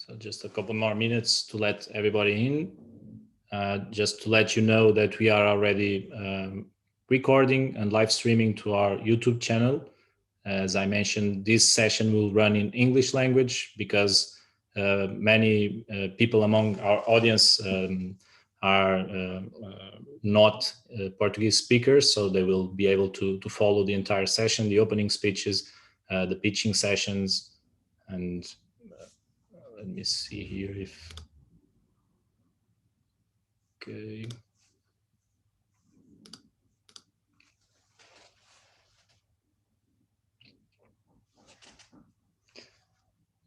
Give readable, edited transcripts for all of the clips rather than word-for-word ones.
So just a couple more minutes to let everybody in. Just to let you know that we are already recording and live streaming to our YouTube channel. As I mentioned, this session will run in English language because many people among our audience are not Portuguese speakers, so they will be able to follow the entire session, the opening speeches, the pitching sessions, and let me see here if, okay.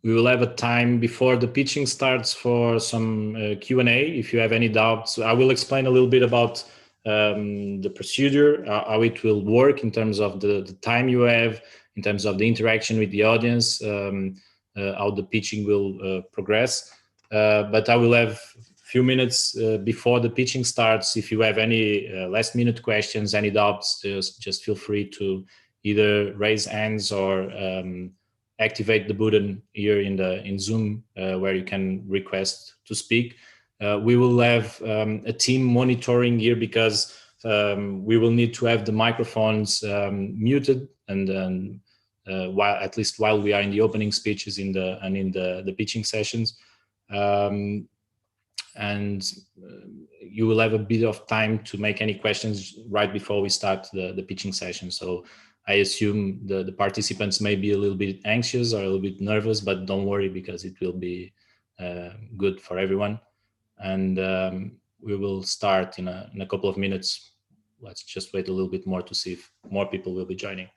We will have a time before the pitching starts for some Q&A. If you have any doubts, I will explain a little bit about the procedure, how it will work in terms of the time you have, in terms of the interaction with the audience, how the pitching will progress. But I will have a few minutes before the pitching starts. If you have any last minute questions, any doubts, just feel free to either raise hands or activate the button here in Zoom where you can request to speak. We will have a team monitoring here because we will need to have the microphones muted and while at least while we are in the opening speeches in the pitching sessions. And you will have a bit of time to make any questions right before we start the pitching session. So I assume the participants may be a little bit anxious or a little bit nervous, but don't worry because it will be good for everyone. And we will start in a couple of minutes. Let's just wait a little bit more to see if more people will be joining.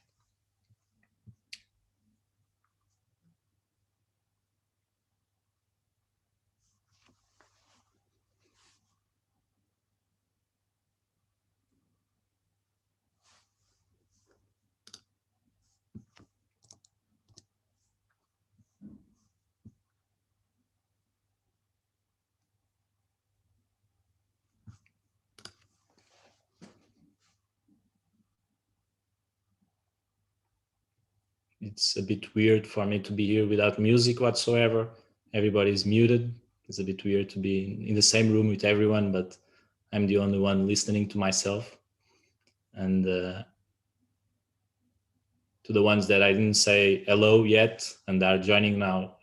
It's a bit weird for me to be here without music whatsoever. Everybody's muted. It's a bit weird to be in the same room with everyone, but I'm the only one listening to myself. And to the ones that I didn't say hello yet and are joining now,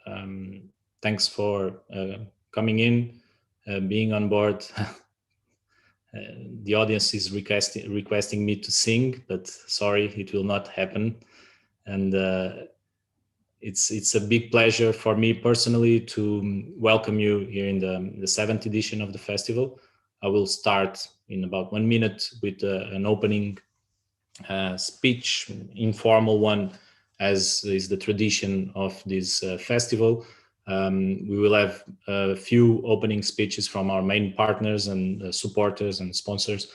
thanks for coming in, being on board. The audience is requesting me to sing, but sorry, it will not happen. And it's a big pleasure for me personally to welcome you here in the 7th edition of the festival. I will start in about 1 minute with an opening speech, informal one, as is the tradition of this festival. We will have a few opening speeches from our main partners and supporters and sponsors,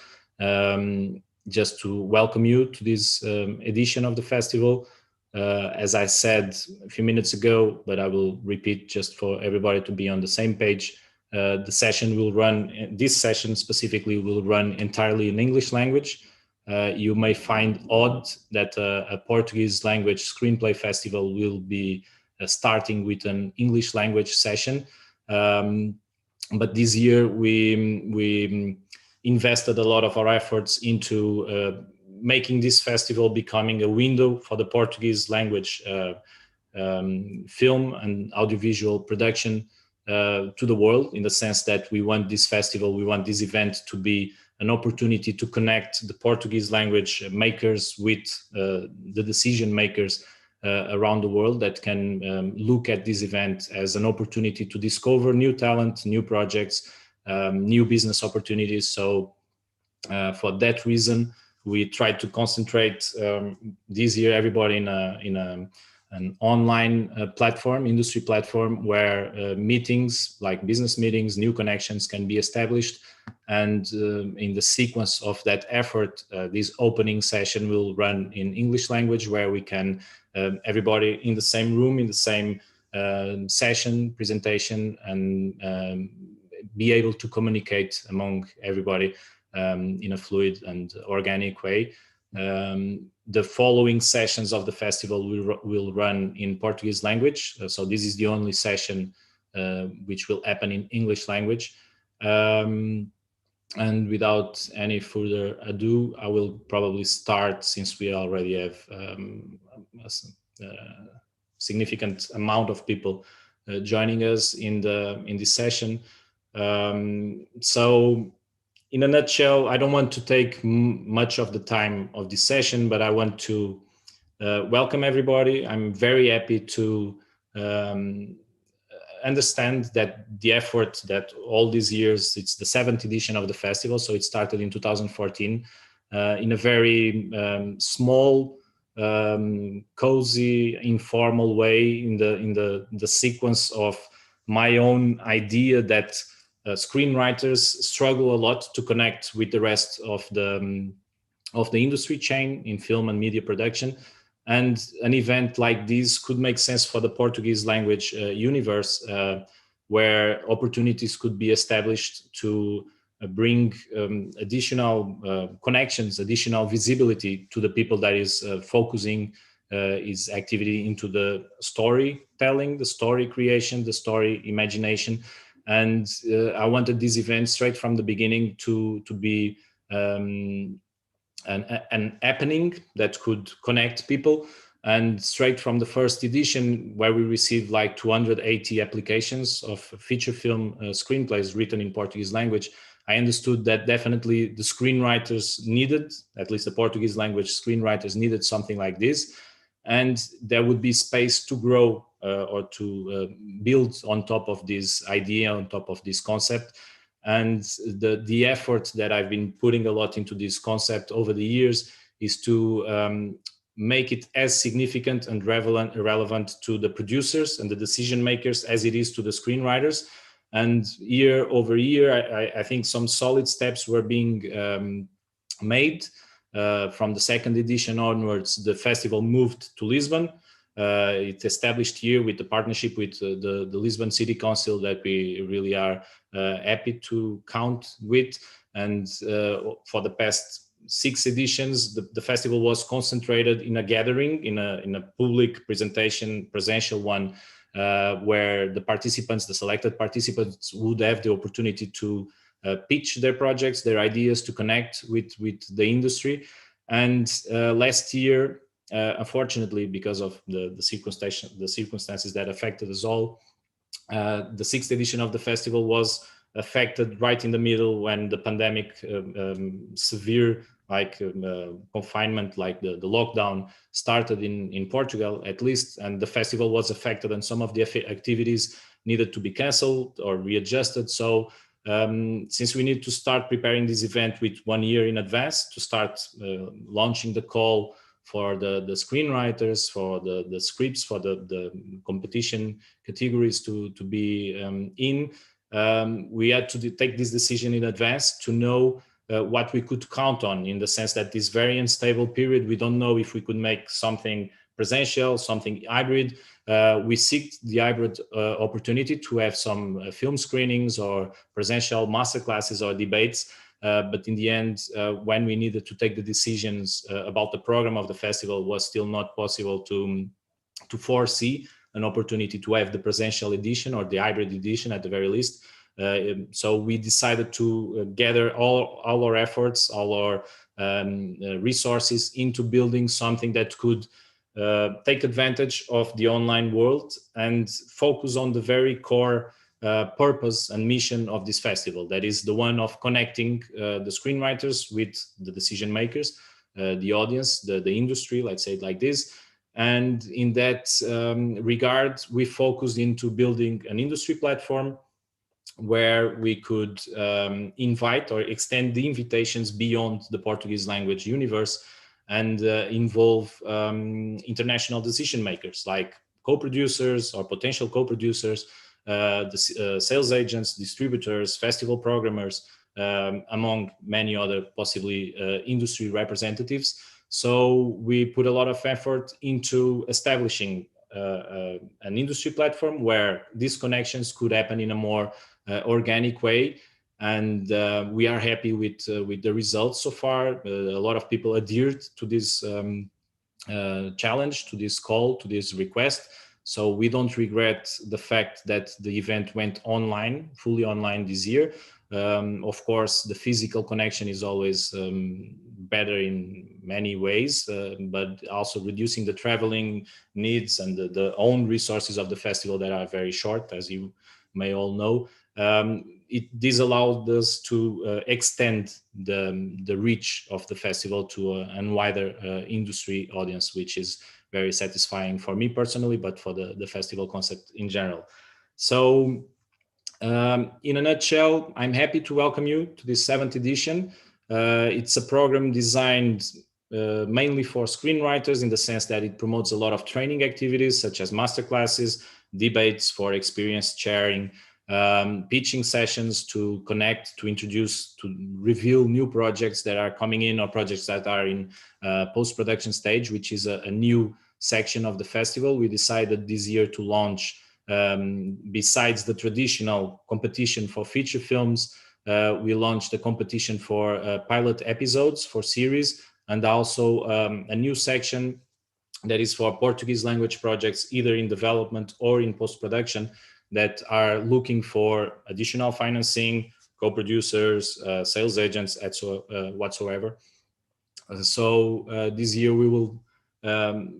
just to welcome you to this edition of the festival. As I said a few minutes ago, but I will repeat just for everybody to be on the same page, the session will run, this session specifically will run entirely in English language. You may find odd that a Portuguese language screenplay festival will be starting with an English language session. But this year we invested a lot of our efforts into making this festival becoming a window for the Portuguese language film and audiovisual production to the world, in the sense that we want this festival, we want this event to be an opportunity to connect the Portuguese language makers with the decision makers around the world that can look at this event as an opportunity to discover new talent, new projects, new business opportunities. So for that reason, we tried to concentrate this year everybody in an online platform, industry platform, where meetings like business meetings, new connections can be established. And in the sequence of that effort, this opening session will run in English language, where we can, everybody in the same room, in the same session, presentation, and be able to communicate among everybody in a fluid and organic way. The following sessions of the festival will run in Portuguese language. So this is the only session which will happen in English language. And without any further ado, I will probably start, since we already have a significant amount of people joining us in this session. So in a nutshell, I don't want to take much of the time of this session, but I want to welcome everybody. I'm very happy to understand that the effort that all these years, it's the 7th edition of the festival, so it started in 2014 in a very small, cozy, informal way, in the sequence of my own idea that screenwriters struggle a lot to connect with the rest of the industry chain in film and media production. And an event like this could make sense for the Portuguese language universe, where opportunities could be established to bring additional connections, additional visibility to the people that is focusing his activity into the storytelling, the story creation, the story imagination. And I wanted this event straight from the beginning to be an happening that could connect people. And straight from the first edition, where we received like 280 applications of feature film screenplays written in Portuguese language, I understood that definitely the screenwriters needed, at least the Portuguese language screenwriters needed something like this. And there would be space to grow or to build on top of this idea, on top of this concept. And the effort that I've been putting a lot into this concept over the years is to make it as significant and relevant to the producers and the decision makers as it is to the screenwriters. And year over year, I think some solid steps were being made. From the 2nd edition onwards, the festival moved to Lisbon. It established here with the partnership with the Lisbon City Council that we really are happy to count with. And for the past 6 editions, the festival was concentrated in a gathering, in a public presentation, presential one, where the participants, the selected participants, would have the opportunity to pitch their projects, their ideas, to connect with the industry. And last year, unfortunately, because of the circumstances that affected us all, the 6th edition of the festival was affected right in the middle when the pandemic, severe confinement, like the lockdown, started in Portugal, at least, and the festival was affected, and some of the activities needed to be canceled or readjusted. So since we need to start preparing this event with 1 year in advance to start launching the call for the screenwriters, for the scripts, for the competition categories to be in, we had to take this decision in advance to know what we could count on, in the sense that this very unstable period, we don't know if we could make something presential, something hybrid. We seek the hybrid opportunity to have some film screenings or presential masterclasses or debates. But in the end, when we needed to take the decisions about the program of the festival, was still not possible to foresee an opportunity to have the presential edition or the hybrid edition at the very least. So we decided to gather all our efforts, all our resources into building something that could take advantage of the online world and focus on the very core purpose and mission of this festival. That is the one of connecting the screenwriters with the decision makers, the audience, the industry, let's say it like this. And in that regard, we focused into building an industry platform where we could invite or extend the invitations beyond the Portuguese language universe and involve international decision makers like co-producers or potential co-producers, the sales agents, distributors, festival programmers, among many other possibly industry representatives. So we put a lot of effort into establishing an industry platform where these connections could happen in a more organic way. And we are happy with the results so far. A lot of people adhered to this challenge, to this call, to this request. So we don't regret the fact that the event went online, fully online this year. Of course, the physical connection is always better in many ways, but also reducing the traveling needs and the own resources of the festival that are very short, as you may all know. This allowed us to extend the reach of the festival to a wider industry audience, which is very satisfying for me personally, but for the festival concept in general. So in a nutshell, I'm happy to welcome you to this 7th edition. It's a program designed mainly for screenwriters, in the sense that it promotes a lot of training activities such as masterclasses, debates for experience sharing, pitching sessions to connect, to introduce, to reveal new projects that are coming in, or projects that are in post-production stage, which is a new section of the festival. We decided this year to launch, besides the traditional competition for feature films, we launched a competition for pilot episodes for series, and also a new section that is for Portuguese language projects, either in development or in post-production, that are looking for additional financing, co-producers, sales agents, whatsoever. So this year we will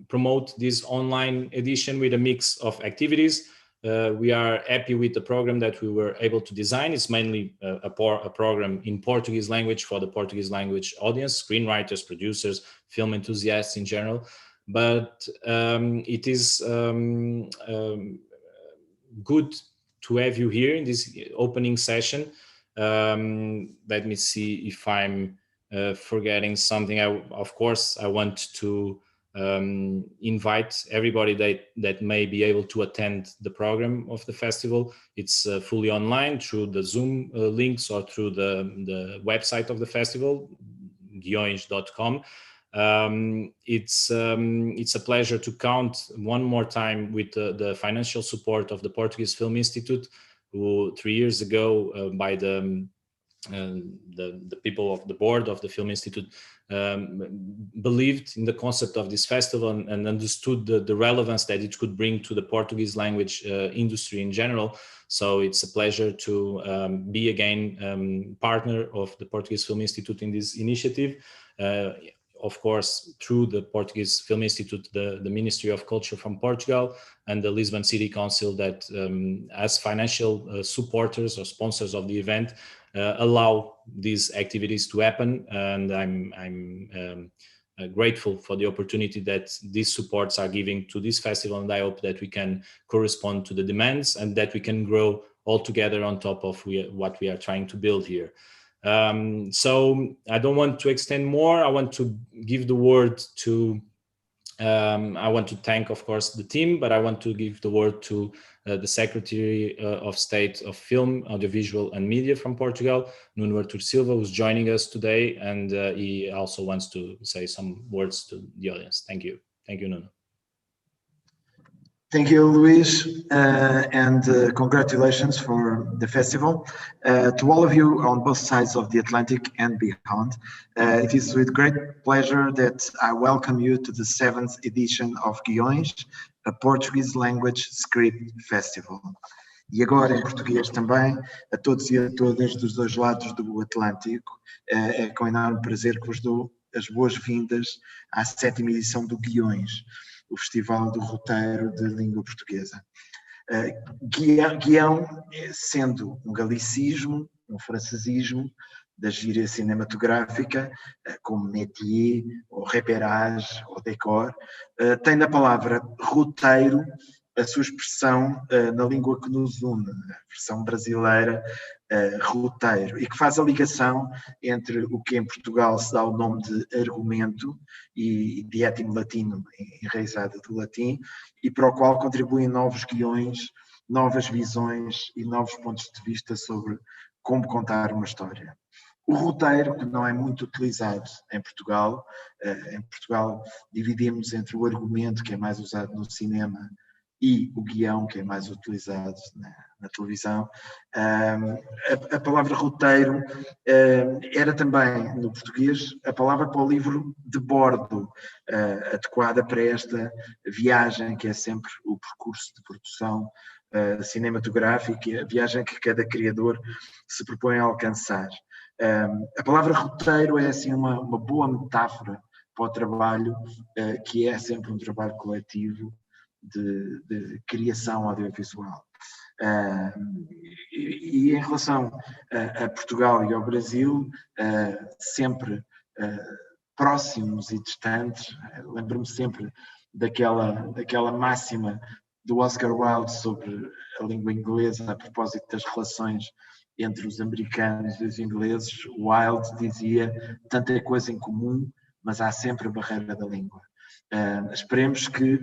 promote this online edition with a mix of activities. We are happy with the program that we were able to design. It's mainly a program in Portuguese language for the Portuguese language audience, screenwriters, producers, film enthusiasts in general. But it is good to have you here in this opening session. Let me see if I'm forgetting something. Of course, I want to invite everybody that may be able to attend the program of the festival. It's fully online through the Zoom links, or through the website of the festival, GUIES.com. It's a pleasure to count one more time with the financial support of the Portuguese Film Institute, who 3 years ago, by the people of the board of the Film Institute, believed in the concept of this festival and understood the relevance that it could bring to the Portuguese language industry in general. So it's a pleasure to be again partner of the Portuguese Film Institute in this initiative. Of course, through the Portuguese Film Institute, the Ministry of Culture from Portugal, and the Lisbon City Council, that as financial supporters or sponsors of the event, allow these activities to happen. And I'm grateful for the opportunity that these supports are giving to this festival, and I hope that we can correspond to the demands, and that we can grow all together on top of what we are trying to build here. So I don't want to extend more. I want to give the word to, I want to thank, of course, the team, but I want to give the word to the Secretary of State of Film, Audiovisual and Media from Portugal, Nuno Artur Silva, who's joining us today, and he also wants to say some words to the audience. Thank you. Thank you, Nuno. Thank you, Luis, and congratulations for the festival. To all of you on both sides of the Atlantic and beyond, it is with great pleasure that I welcome you to the 7th edition of GUIES, a Portuguese language script festival. E agora em português também, a todos e a todas dos dois lados do Atlântico, é com enorme prazer que vos dou as boas-vindas à 7ª edição do GUIES, o Festival do Roteiro de Língua Portuguesa. Guião, sendo um galicismo, um francesismo da gíria cinematográfica, como métier, ou repérage, ou décor, tem na palavra roteiro a sua expressão na língua que nos une, a versão brasileira, roteiro, e que faz a ligação entre o que em Portugal se dá o nome de argumento e de étimo latino, enraizado do latim, e para o qual contribuem novos guiões, novas visões e novos pontos de vista sobre como contar uma história. O roteiro, que não é muito utilizado em Portugal dividimos entre o argumento, que é mais usado no cinema, e o guião, que é mais utilizado na televisão. A palavra roteiro era também, no português, a palavra para o livro de bordo, adequada para esta viagem, que é sempre o percurso de produção cinematográfica, a viagem que cada criador se propõe a alcançar. A palavra roteiro é assim uma boa metáfora para o trabalho, que é sempre um trabalho coletivo de criação audiovisual. E em relação a Portugal e ao Brasil, sempre próximos e distantes, lembro-me sempre daquela máxima do Oscar Wilde sobre a língua inglesa a propósito das relações entre os americanos e os ingleses. Wilde dizia: tanta coisa em comum, mas há sempre a barreira da língua. Esperemos que,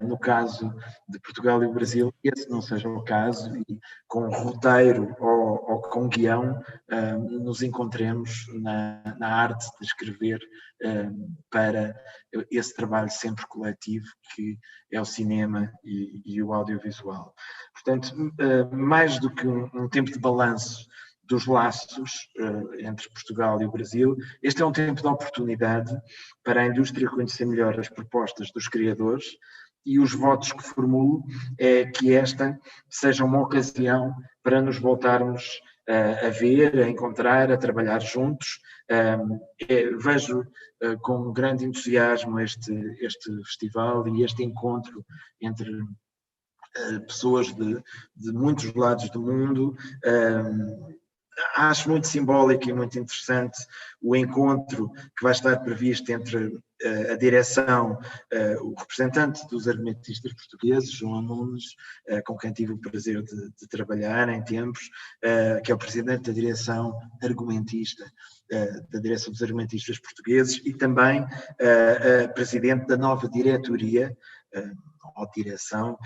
no caso de Portugal e o Brasil, esse não seja o caso, e com roteiro ou com guião, nos encontremos na arte de escrever para esse trabalho sempre coletivo que é o cinema e o audiovisual. Portanto, mais do que um tempo de balanço dos laços entre Portugal e o Brasil, este é um tempo de oportunidade para a indústria conhecer melhor as propostas dos criadores, e os votos que formulo é que esta seja uma ocasião para nos voltarmos a ver, a encontrar, a trabalhar juntos. Vejo com grande entusiasmo este festival e este encontro entre pessoas de muitos lados do mundo. Acho muito simbólico e muito interessante o encontro que vai estar previsto entre a direção, o representante dos argumentistas portugueses, João Nunes, com quem tive o prazer de trabalhar em tempos, que é o presidente da direção argumentista, da direção dos argumentistas portugueses, e também a presidente da nova diretoria, ou direção,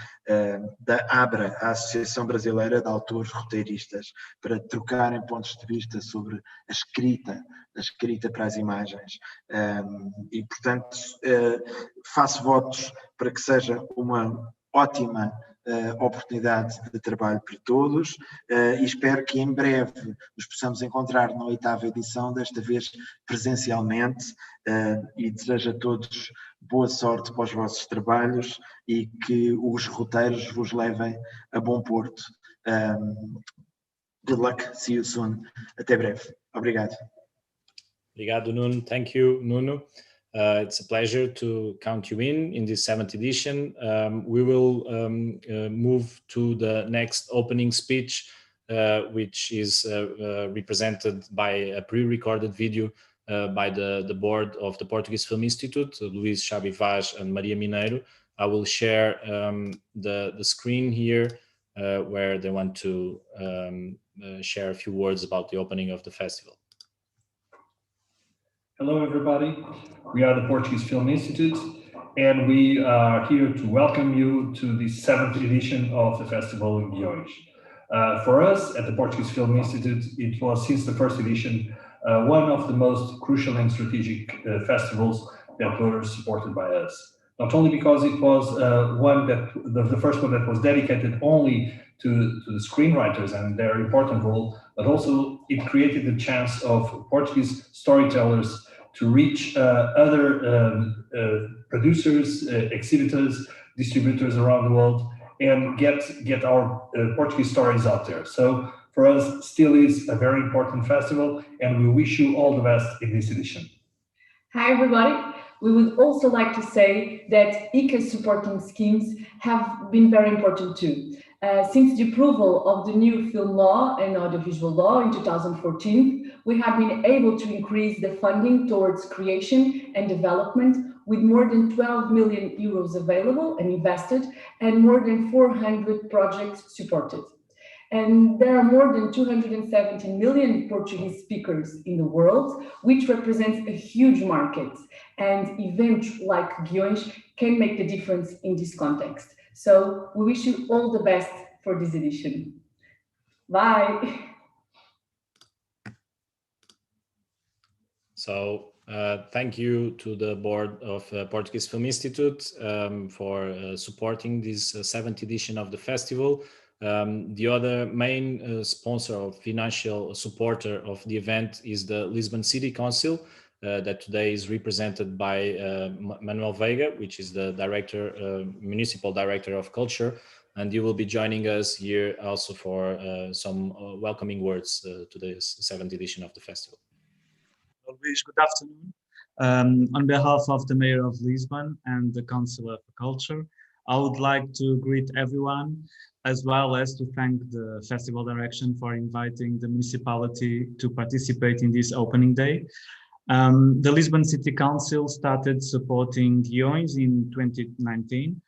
da ABRA, a Associação Brasileira de Autores Roteiristas, para trocarem pontos de vista sobre a escrita para as imagens. E, portanto, faço votos para que seja uma ótima oportunidade de trabalho para todos, e espero que em breve nos possamos encontrar na 8ª edição, desta vez presencialmente, e desejo a todos boa sorte para os vossos trabalhos e que os roteiros vos levem a bom porto. Good luck, see you soon. Até breve. Obrigado. Obrigado, Nuno. Thank you, Nuno. It's a pleasure to count you in this 7th edition. We will move to the next opening speech, which is represented by a pre-recorded video by the board of the Portuguese Film Institute, Luís Chavivaz and Maria Mineiro. I will share the screen here where they want to share a few words about the opening of the festival. Hello, everybody. We are the Portuguese Film Institute, and we are here to welcome you to the 7th edition of the festival in GUIÉS. For us at the Portuguese Film Institute, it was, since the first edition, one of the most crucial and strategic festivals that were supported by us. Not only because it was the first one that was dedicated only to the screenwriters and their important role, but also it created the chance of Portuguese storytellers to reach other producers, exhibitors, distributors around the world, and get our Portuguese stories out there. So for us, still is a very important festival, and we wish you all the best in this edition. Hi, everybody. We would also like to say that ICA's supporting schemes have been very important too. Since the approval of the new film law and audiovisual law in 2014, we have been able to increase the funding towards creation and development, with more than 12 million euros available and invested, and more than 400 projects supported. And there are more than 270 million Portuguese speakers in the world, which represents a huge market. And events like GUIÉS can make the difference in this context. So we wish you all the best for this edition. Bye. So Thank you to the board of Portuguese Film Institute for supporting this 7th edition of the festival. The other main sponsor or financial supporter of the event is the Lisbon City Council, that today is represented by Manuel Veiga, which is the director, municipal director of culture, and you will be joining us here also for some welcoming words to this 7th edition of the festival. Luís, good afternoon. On behalf of the Mayor of Lisbon and the Council of Culture, I would like to greet everyone, as well as to thank the Festival Direction for inviting the municipality to participate in this opening day. The Lisbon City Council started supporting GUIES in 2019,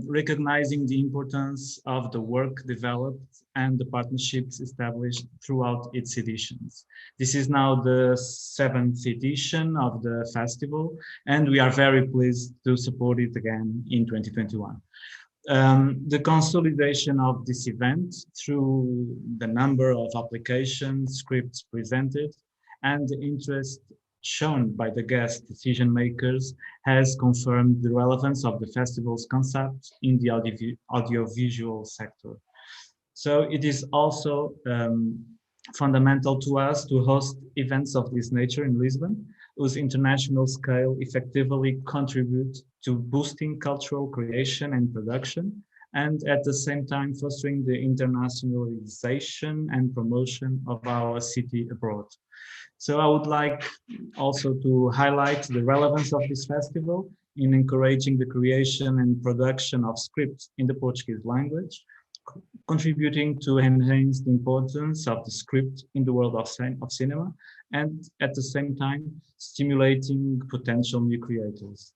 recognizing the importance of the work developed and the partnerships established throughout its editions. This is now the 7th edition of the festival, and we are very pleased to support it again in 2021. The consolidation of this event through the number of applications, scripts presented, and the interest shown by the guest decision makers has confirmed the relevance of the festival's concept in the audiovisual sector. So it is also fundamental to us to host events of this nature in Lisbon, whose international scale effectively contribute to boosting cultural creation and production, and at the same time fostering the internationalization and promotion of our city abroad. So I would like also to highlight the relevance of this festival in encouraging the creation and production of scripts in the Portuguese language, contributing to enhance the importance of the script in the world of cinema, and at the same time stimulating potential new creators.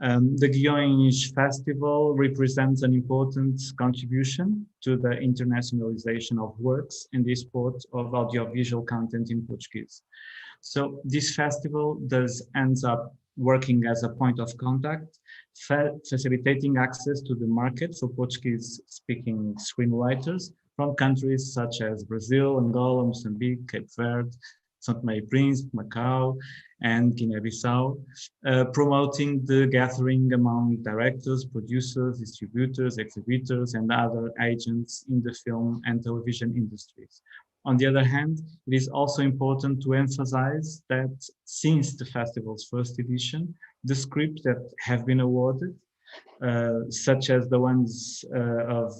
The GUIES Festival represents an important contribution to the internationalization of works and the export of audiovisual content in Portuguese. So this festival ends up working as a point of contact, facilitating access to the market for Portuguese-speaking screenwriters from countries such as Brazil, Angola, Mozambique, Cape Verde, São Tomé e Príncipe, Macau, and Guinea-Bissau, promoting the gathering among directors, producers, distributors, exhibitors, and other agents in the film and television industries. On the other hand, it is also important to emphasize that since the festival's first edition, the scripts that have been awarded, such as the ones of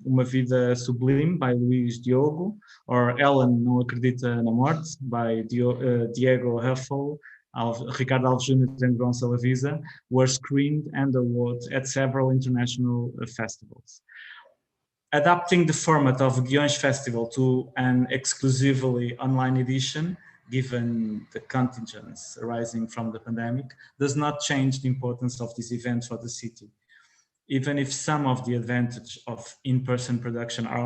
Uma Vida Sublime by Luís Diogo, or Ellen Não Acredita na Morte by Diego Huffle, Ricardo Alves Júnior and João Salavisa, were screened and awarded at several international festivals. Adapting the format of GUIES Festival to an exclusively online edition, given the contingents arising from the pandemic, does not change the importance of this event for the city. Even if some of the advantage of in-person production are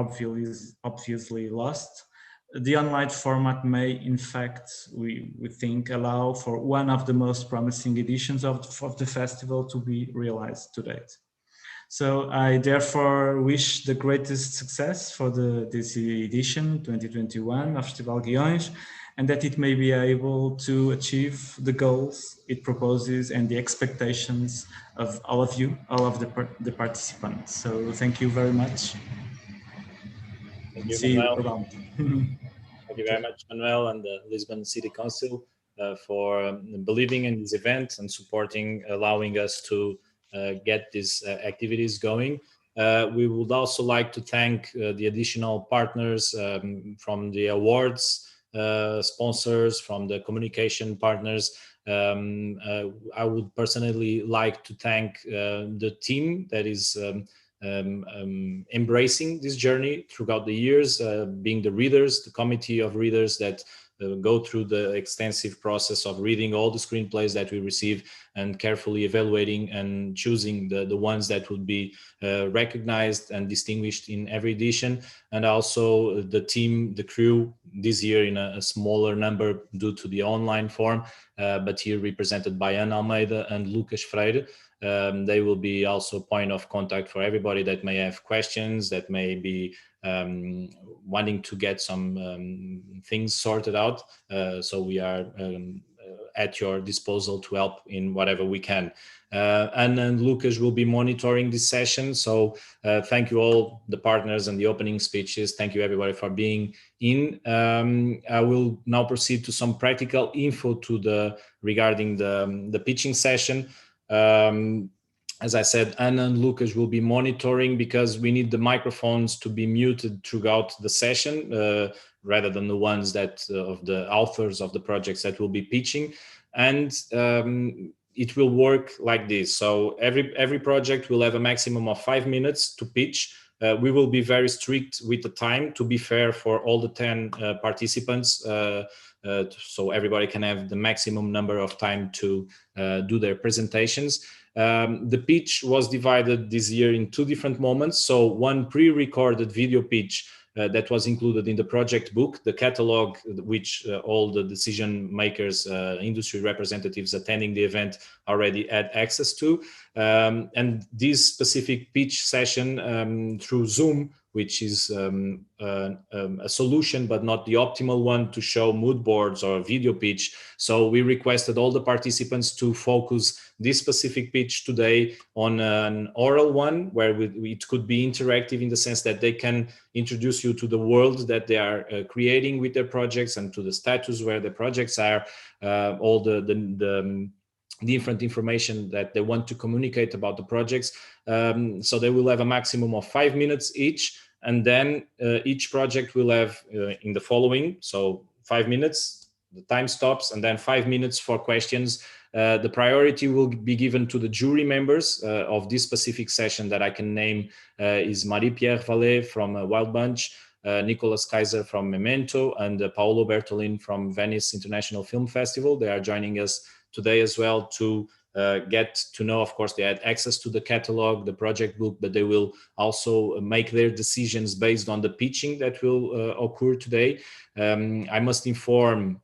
obviously lost, the online format may, in fact, we think, allow for one of the most promising editions of the festival to be realized to date. So I therefore wish the greatest success for this edition 2021 of Festival GUIES, and that it may be able to achieve the goals it proposes and the expectations of all of you, all of the participants. So thank you very much. Thank you, See Manuel. you around. Thank you very much, Manuel, and the Lisbon City Council for believing in this event and supporting, allowing us to get these activities going. We would also like to thank the additional partners from the awards sponsors, from the communication partners. I would personally like to thank the team that is embracing this journey throughout the years, being the readers, the committee of readers that go through the extensive process of reading all the screenplays that we receive and carefully evaluating and choosing the ones that would be recognized and distinguished in every edition. And also the team, the crew, this year in a smaller number due to the online form, but here represented by Ana Almeida and Lucas Freire. They will be also a point of contact for everybody that may have questions, that may be wanting to get some things sorted out. So we are at your disposal to help in whatever we can. Anna and Lucas will be monitoring this session. So thank you all, the partners and the opening speeches. Thank you everybody for being in. I will now proceed to some practical info regarding the pitching session. As I said, Anna and Lucas will be monitoring because we need the microphones to be muted throughout the session rather than the ones that of the authors of the projects that will be pitching. And it will work like this. So every project will have a maximum of 5 minutes to pitch. We will be very strict with the time to be fair for all the 10 participants. So everybody can have the maximum number of time to do their presentations. The pitch was divided this year in 2 different moments. So one pre-recorded video pitch that was included in the project book, the catalog, which all the decision makers, industry representatives attending the event already had access to. And this specific pitch session through Zoom, which is a solution, but not the optimal one to show mood boards or video pitch. So we requested all the participants to focus this specific pitch today on an oral one, where it could be interactive in the sense that they can introduce you to the world that they are creating with their projects and to the status where the projects are, all the different information that they want to communicate about the projects. So they will have a maximum of 5 minutes each, and then each project will have in the following, so 5 minutes, the time stops, and then 5 minutes for questions. The priority will be given to the jury members of this specific session that I can name is Marie-Pierre Vallée from Wild Bunch, Nicolas Kaiser from Memento, and Paolo Bertolin from Venice International Film Festival. They are joining us today as well to get to know, of course, they had access to the catalog, the project book, but they will also make their decisions based on the pitching that will occur today. I must inform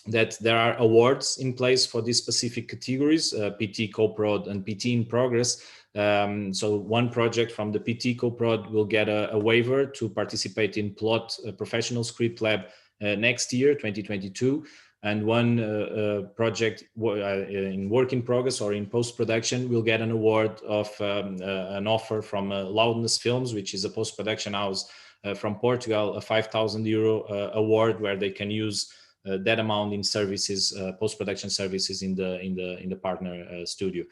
that there are awards in place for these specific categories, PT Co-Prod and PT in Progress. So one project from the PT Co-Prod will get a waiver to participate in Plot Professional Script Lab next year, 2022. And one project in work in progress or in post-production will get an award of an offer from Loudness Films, which is a post-production house from Portugal, a €5,000 award where they can use that amount in services, post-production services in the partner studio.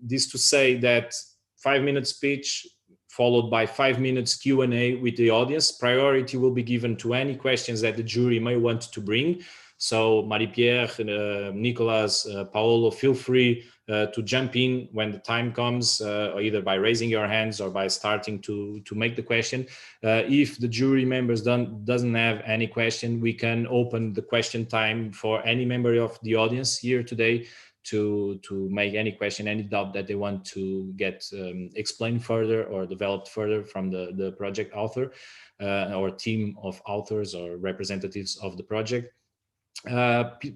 This to say that 5 minute speech followed by 5 minutes Q&A with the audience. Priority will be given to any questions that the jury may want to bring. So Marie-Pierre, Nicolas, Paolo, feel free to jump in when the time comes, either by raising your hands or by starting to make the question. If the jury members doesn't have any question, we can open the question time for any member of the audience here today to make any question, any doubt that they want to get explained further or developed further from the project author or team of authors or representatives of the project.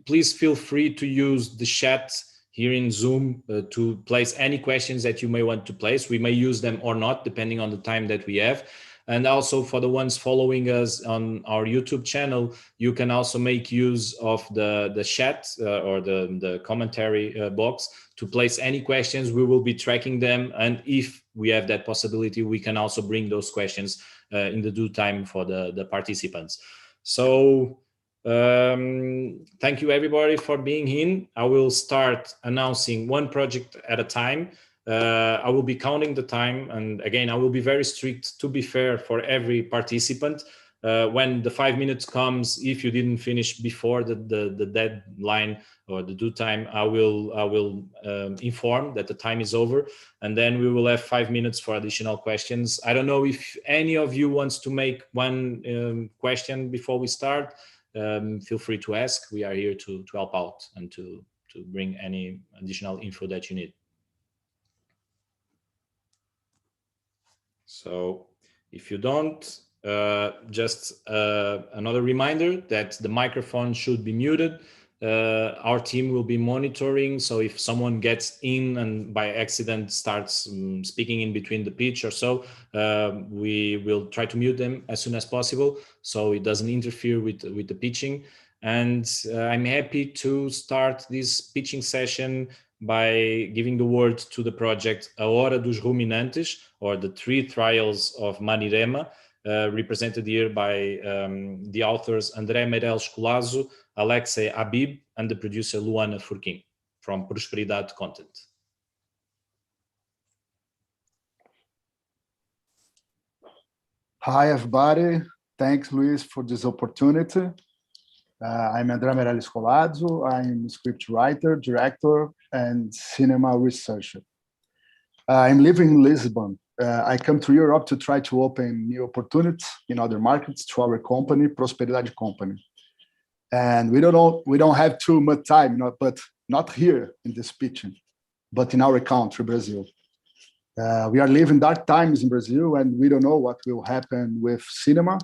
Please feel free to use the chat here in Zoom to place any questions that you may want to place. We may use them or not, depending on the time that we have. And also for the ones following us on our YouTube channel, you can also make use of the chat or the commentary box to place any questions. We will be tracking them. And if we have that possibility, we can also bring those questions in the due time for the participants. So thank you everybody for being in. I will start announcing one project at a time. I will be counting the time, and again, I will be very strict to be fair for every participant. When the 5 minutes comes, if you didn't finish before the deadline or the due time, I will inform that the time is over, and then we will have 5 minutes for additional questions. I don't know if any of you wants to make one question before we start. Feel free to ask. We are here to help out and to bring any additional info that you need. So if you don't, just another reminder that the microphone should be muted. Our team will be monitoring. So if someone gets in and by accident starts speaking in between the pitch or so, we will try to mute them as soon as possible so it doesn't interfere with the pitching. And I'm happy to start this pitching session by giving the word to the project A Hora dos Ruminantes, or the 3 Trials of Manirema, represented here by the authors André Meireles Colazo, Alexei Habib, and the producer Luana Furquim from Prosperidade Content. Hi, everybody. Thanks, Luis, for this opportunity. I'm André Meireles Colazo. I'm a script writer, director, and cinema researcher. I'm living in Lisbon. I come to Europe to try to open new opportunities in other markets to our company, Prosperidade Company. And we don't have too much time, but not here in this pitching, but in our country, Brazil. We are living dark times in Brazil, and we don't know what will happen with cinema,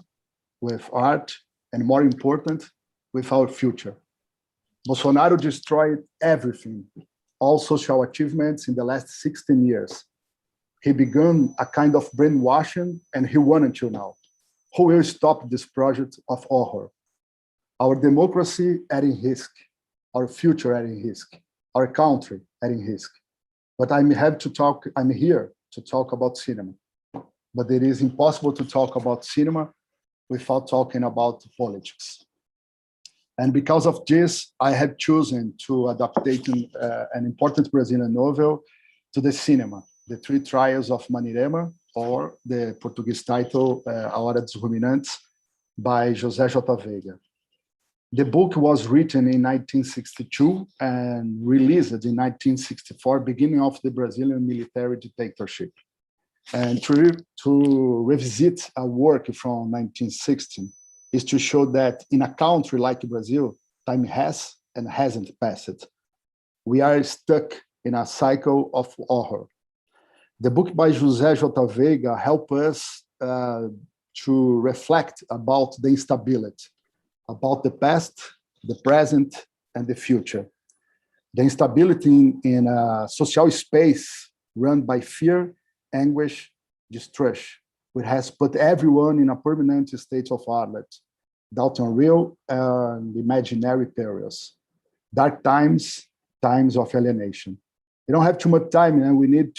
with art, and more important, with our future. Bolsonaro destroyed everything, all social achievements in the last 16 years. He began a kind of brainwashing, and he won until now. Who will stop this project of horror? Our democracy at in risk, our future at in risk, our country at in risk. But I'm here to talk about cinema. But it is impossible to talk about cinema without talking about politics. And because of this, I have chosen to adapt an important Brazilian novel to the cinema, The 3 Trials of Manirema, or the Portuguese title, A Hora dos Ruminantes, by José J. Veiga. The book was written in 1962 and released in 1964, beginning of the Brazilian military dictatorship. And to revisit a work from 1916 is to show that in a country like Brazil, time has and hasn't passed. We are stuck in a cycle of horror. The book by José J. Veiga helps us to reflect about the instability, about the past, the present, and the future. The instability in a social space run by fear, anguish, distrust, which has put everyone in a permanent state of alert, doubt on real and imaginary perils. Dark times, times of alienation. We don't have too much time, and we need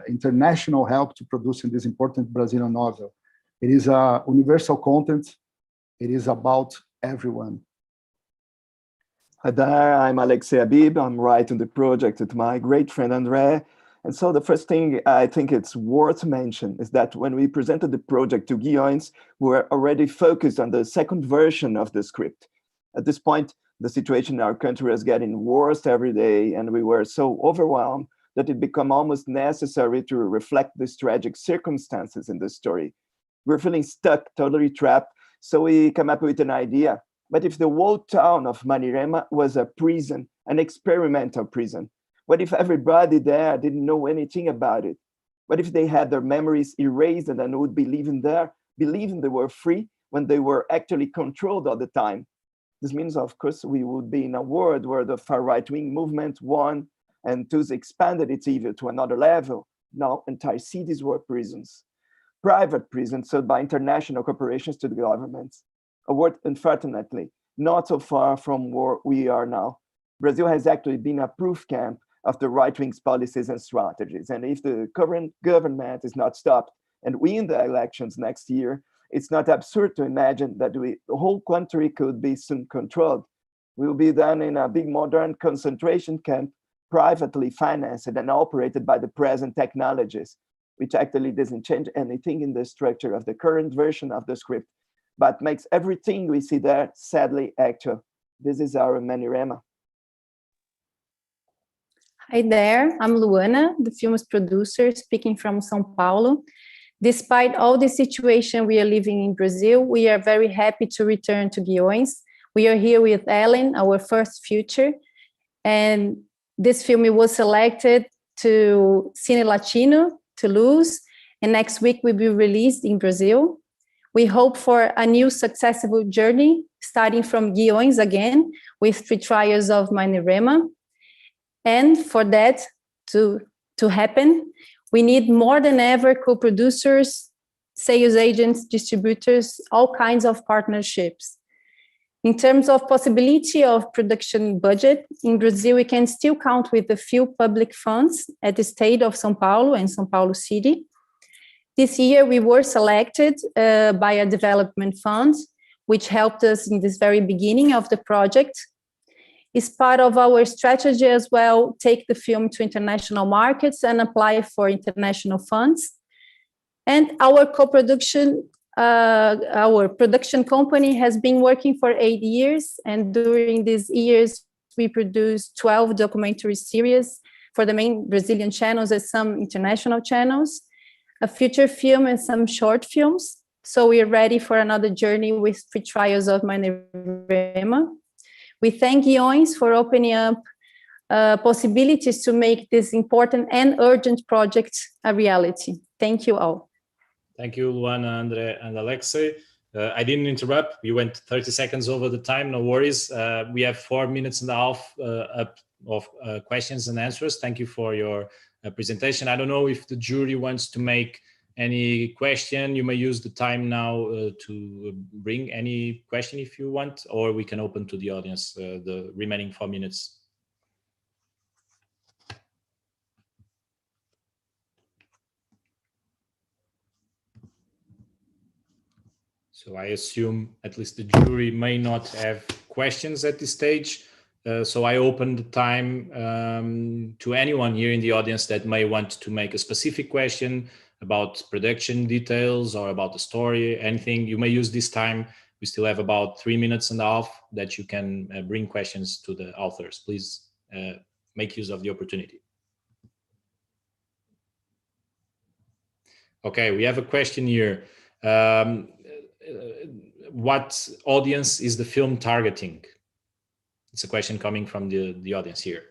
international help to produce this important Brazilian novel. It is a universal content. It is about everyone. Hi there, I'm Alexei Habib. I'm writing the project with my great friend André. And so the first thing I think it's worth mentioning is that when we presented the project to GUIES, we were already focused on the second version of the script. At this point, the situation in our country was getting worse every day, and we were so overwhelmed that it became almost necessary to reflect these tragic circumstances in the story. We're feeling stuck, totally trapped, so we came up with an idea. But if the whole town of Manirema was a prison, an experimental prison, what if everybody there didn't know anything about it? What if they had their memories erased and would be living there, believing they were free when they were actually controlled all the time? This means, of course, we would be in a world where the far right-wing movement won and thus expanded its evil to another level. Now entire cities were prisons. Private prisons sold by international corporations to the governments. A world, unfortunately, not so far from where we are now. Brazil has actually been a proof camp of the right-wing's policies and strategies. And if the current government is not stopped and win the elections next year, it's not absurd to imagine that the whole country could be soon controlled. We will be then in a big modern concentration camp, privately financed and operated by the present technologies, which actually doesn't change anything in the structure of the current version of the script, but makes everything we see there sadly actual. This is our Manirema. Hi there, I'm Luana, the film's producer, speaking from São Paulo. Despite all the situation we are living in Brazil, we are very happy to return to GUIES. We are here with Ellen, our first feature, and this film was selected to Cine Latino, Toulouse, and next week will be released in Brazil. We hope for a new successful journey, starting from GUIES again, with 3 Trials of Manirema. And for that to happen, we need more than ever co-producers, sales agents, distributors, all kinds of partnerships. In terms of possibility of production budget, in Brazil, we can still count with a few public funds at the state of São Paulo and São Paulo City. This year, we were selected by a development fund, which helped us in this very beginning of the project. It's part of our strategy as well, take the film to international markets and apply for international funds. And our co-production, our production company has been working for 8 years. And during these years, we produced 12 documentary series for the main Brazilian channels and some international channels, a feature film and some short films. So we are ready for another journey with Free Trials of Manirema. We thank GUIØES for opening up possibilities to make this important and urgent project a reality. Thank you all. Thank you, Luana, Andre, and Alexei. I didn't interrupt. We went 30 seconds over the time. No worries. We have 4 minutes and a half up of questions and answers. Thank you for your presentation. I don't know if the jury wants to make any question. You may use the time now to bring any question if you want, or we can open to the audience the remaining 4 minutes. So I assume at least the jury may not have questions at this stage. So I open the time to anyone here in the audience that may want to make a specific question about production details or about the story, anything. You may use this time. We still have about 3 minutes and a half that you can bring questions to the authors. Please make use of the opportunity. Okay, we have a question here. What audience is the film targeting? It's a question coming from the audience here.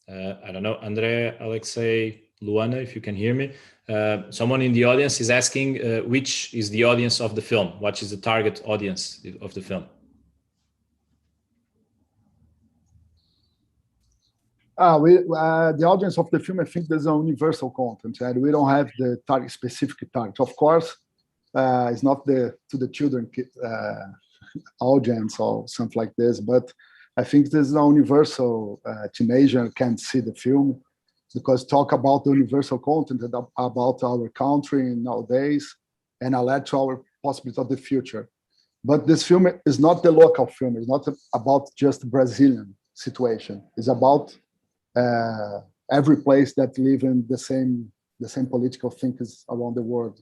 I don't know, Andre, Alexei, Luana, if you can hear me. Someone in the audience is asking which is the audience of the film? What is the target audience of the film? The audience of the film, I think there's a universal content, and we don't have the target, specific target. Of course, it's not to the children audience or something like this, but I think there's a universal teenager can see the film, because talk about the universal content about our country nowadays and alert to our possibilities of the future. But this film is not the local film. It's not about just Brazilian situation. It's about every place that live in the same political thinkers around the world.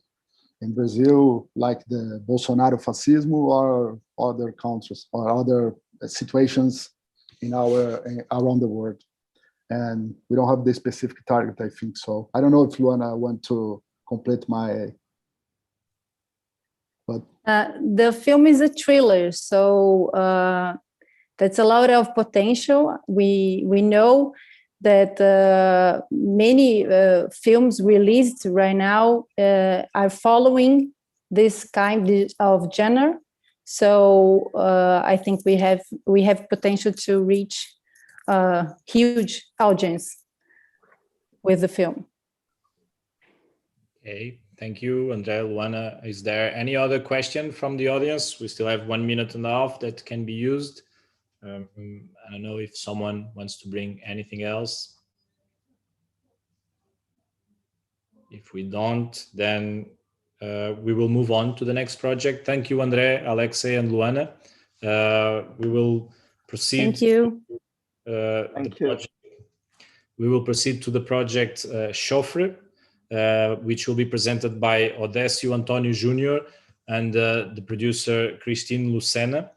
In Brazil, like the Bolsonaro fascismo, or other countries or other situations around the world. And we don't have the specific target, I think so. I don't know if Luana want to complete my. But the film is a thriller, so that's a lot of potential. We know that many films released right now are following this kind of genre. So I think we have potential to reach a huge audience with the film. Okay, thank you, Andrea, Luana. Is there any other question from the audience? We still have 1 minute and a half that can be used. I don't know if someone wants to bring anything else. If we don't, then we will move on to the next project. Thank you, Andre, Alexei, and Luana. We will proceed. Thank you. Thank you. We will proceed to the project Chofre, which will be presented by Odécio Antonio Jr. and the producer Christine Lucena.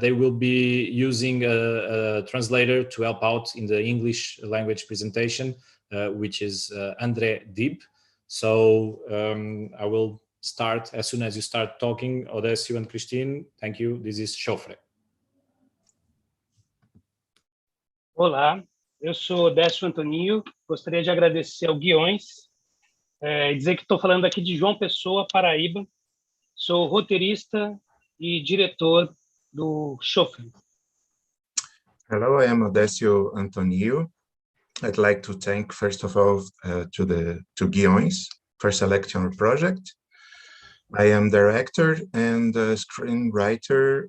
They will be using a translator to help out in the English language presentation, which is Andre Dib. So I will start as soon as you start talking, Odécio and Christine. Thank you. This is Chofre. Olá, eu sou Odécio Antonio. Gostaria de agradecer ao GUIØES e dizer que estou falando aqui de João Pessoa, Paraíba. Sou roteirista e diretor do Chofre. Hello, I am Odécio Antonio. I'd like to thank, first of all, to GUIØES for selection project. I am director and screenwriter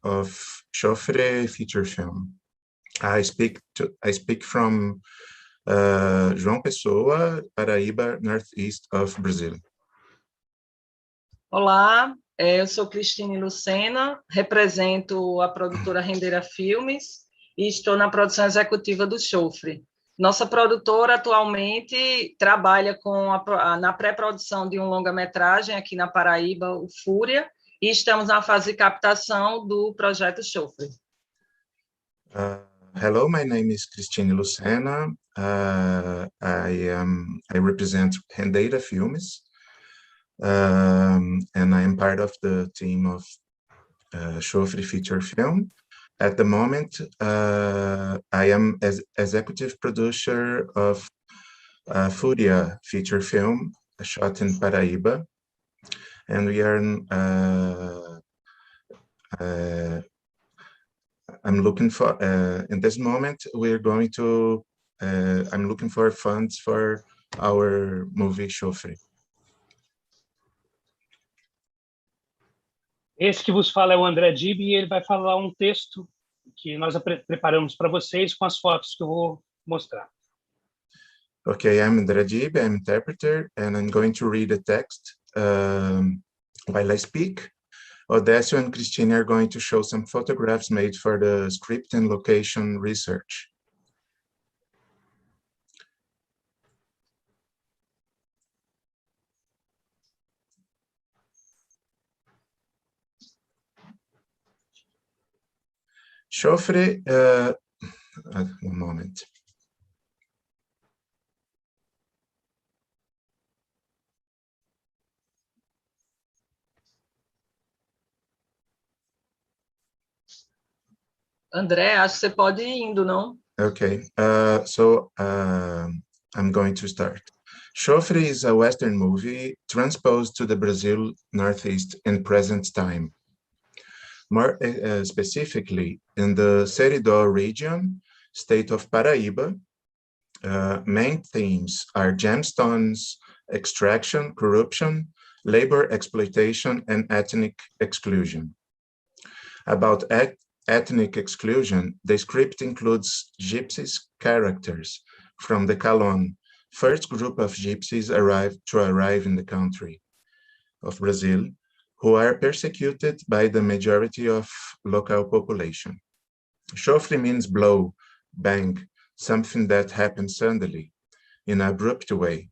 of Chofre feature film. I speak from João Pessoa, Paraíba, northeast of Brazil. Olá, eu sou Cristine Lucena, represento a produtora Rendeira Filmes e estou na produção executiva do Chofre. Nossa produtora atualmente trabalha na pré-produção de um longa-metragem aqui na Paraíba, o Fúria, e estamos na fase de captação do projeto Chofre. Hello, my name is Cristine Lucena. I represent Rendeira Filmes, and I am part of the team of Chofre feature film. At the moment, I am as executive producer of Fúria feature film shot in Paraíba, and we are I'm looking for in this moment we're going to I'm looking for funds for our movie Chofre. Esse que vos fala é o André Dib e ele vai falar um texto que nós preparamos para vocês com as fotos que eu vou mostrar. Okay, I'm André Dib, I'm interpreter, and I'm going to read the text while I speak. Odécio and Cristine are going to show some photographs made for the script and location research. Chofre, one moment. André, acho que você pode ir indo, não? Okay, I'm going to start. Chofre is a Western movie transposed to the Brazil Northeast in present time. More specifically, in the Seridó region, state of Paraíba, main themes are gemstones, extraction, corruption, labor exploitation, and ethnic exclusion. About ethnic exclusion, the script includes gypsies characters from the Calon, first group of gypsies to arrive in the country of Brazil, who are persecuted by the majority of local population. Chofre means blow, bang, something that happens suddenly, in an abrupt way.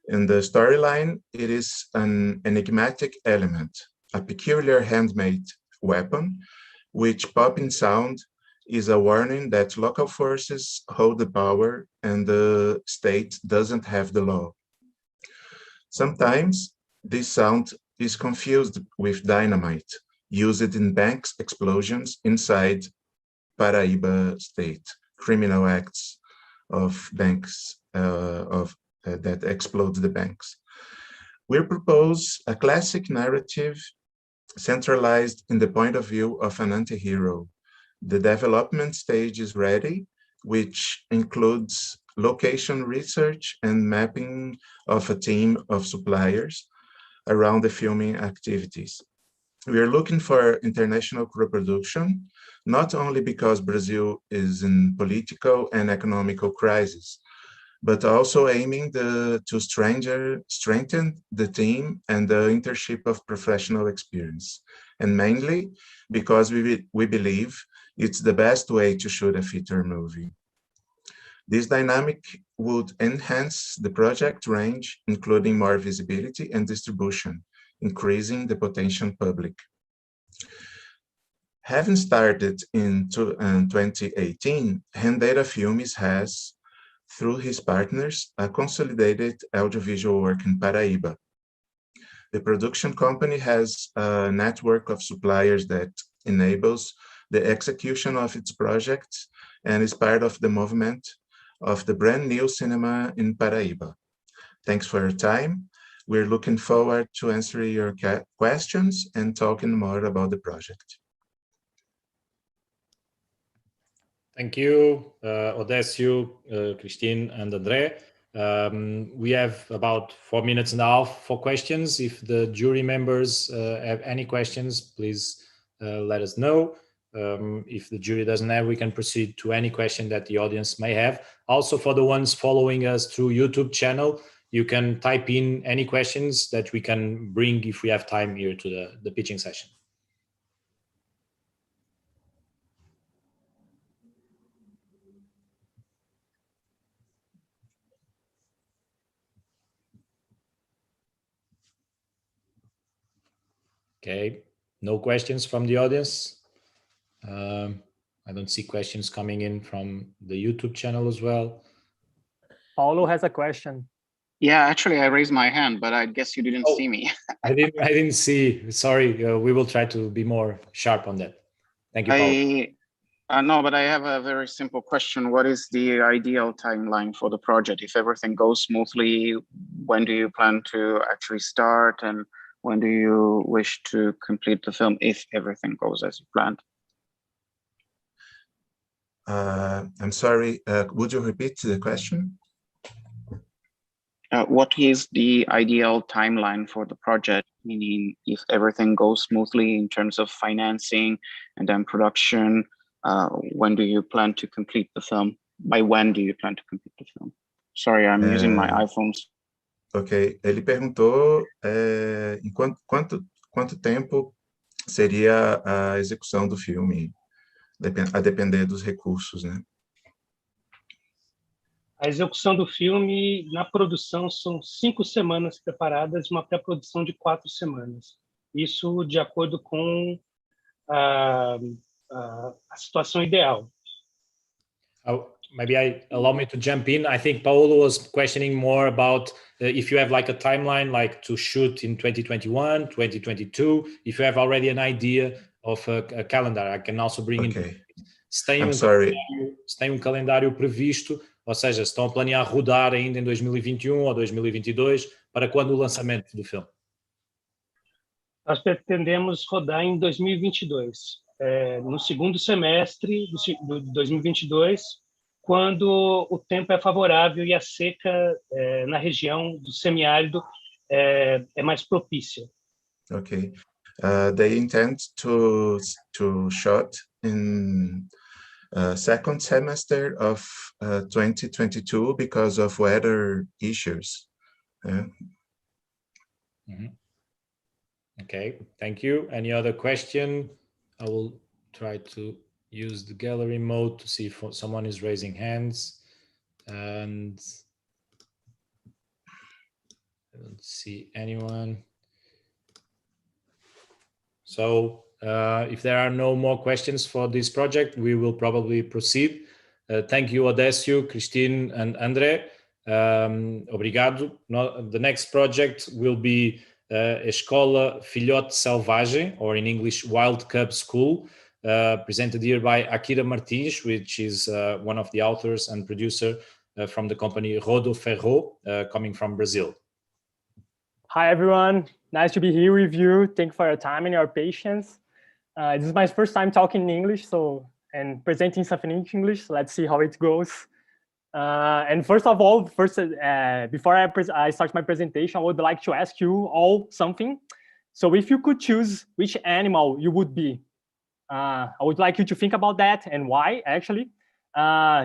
In the storyline, it is an enigmatic element, a peculiar handmade weapon, which popping sound is a warning that local forces hold the power and the state doesn't have the law. Sometimes this sound is confused with dynamite used in bank explosions inside Paraíba state, criminal acts of banks that explode the banks. We propose a classic narrative centralized in the point of view of an anti-hero. The development stage is ready, which includes location research and mapping of a team of suppliers around the filming activities. We are looking for international co-production, not only because Brazil is in political and economical crisis, but also aiming to strengthen the team and the internship of professional experience. And mainly because we believe it's the best way to shoot a feature movie. This dynamic would enhance the project range, including more visibility and distribution, increasing the potential public. Having started in 2018, Rendeira Filmes has, through his partners, a consolidated audiovisual work in Paraíba. The production company has a network of suppliers that enables the execution of its projects and is part of the movement of the brand new cinema in Paraíba. Thanks for your time. We're looking forward to answering your questions and talking more about the project. Thank you, Odécio, Cristine, and André. We have about 4.5 minutes for questions. If the jury members have any questions, please let us know. If the jury doesn't have, we can proceed to any question that the audience may have. Also, for the ones following us through YouTube channel, you can type in any questions that we can bring if we have time here to the pitching session. Okay, no questions from the audience. I don't see questions coming in from the YouTube channel as well. Paulo has a question. Yeah, actually, I raised my hand, but I guess you didn't see me. I didn't see. Sorry, we will try to be more sharp on that. Thank you, Paulo. No, but I have a very simple question. What is the ideal timeline for the project? If everything goes smoothly, when do you plan to actually start, and when do you wish to complete the film if everything goes as you planned? I'm sorry, would you repeat the question? What is the ideal timeline for the project? Meaning, if everything goes smoothly in terms of financing and then production, when do you plan to complete the film? By when do you plan to complete the film? Sorry, I'm using my iPhones. Ok, ele perguntou em quanto tempo seria a execução do filme, a depender dos recursos, né? A execução do filme, na produção, são 5 semanas preparadas, uma pré-produção de 4 semanas. Isso de acordo com a situação ideal. Maybe allow me to jump in. I think Paulo was questioning more about if you have like a timeline, like to shoot in 2021, 2022, if you have already an idea of a calendar. I can also bring in. Se tem um calendário previsto, ou seja, se estão a planear rodar ainda em 2021 ou 2022, para quando o lançamento do filme? Nós pretendemos rodar em 2022, no segundo semestre de 2022, quando o tempo é favorável e a seca na região do semiárido é mais propícia. Okay. They intend to shoot in second semester of 2022 because of weather issues. Okay, thank you. Any other question? I will try to use the gallery mode to see if someone is raising hands, and I don't see anyone. So if there are no more questions for this project, we will probably proceed. Thank you, Odécio, Christine, and André. Obrigado. The next project will be Escola Filhote Selvagem, or in English, Wild Cub School, presented here by Akira Martinez, which is one of the authors and producer from the company Rodo Ferro, coming from Brazil. Hi, everyone. Nice to be here with you. Thank you for your time and your patience. This is my first time talking in English, and presenting something in English. So let's see how it goes. And first of all, before I start my presentation, I would like to ask you all something. So if you could choose which animal you would be, I would like you to think about that and why, actually.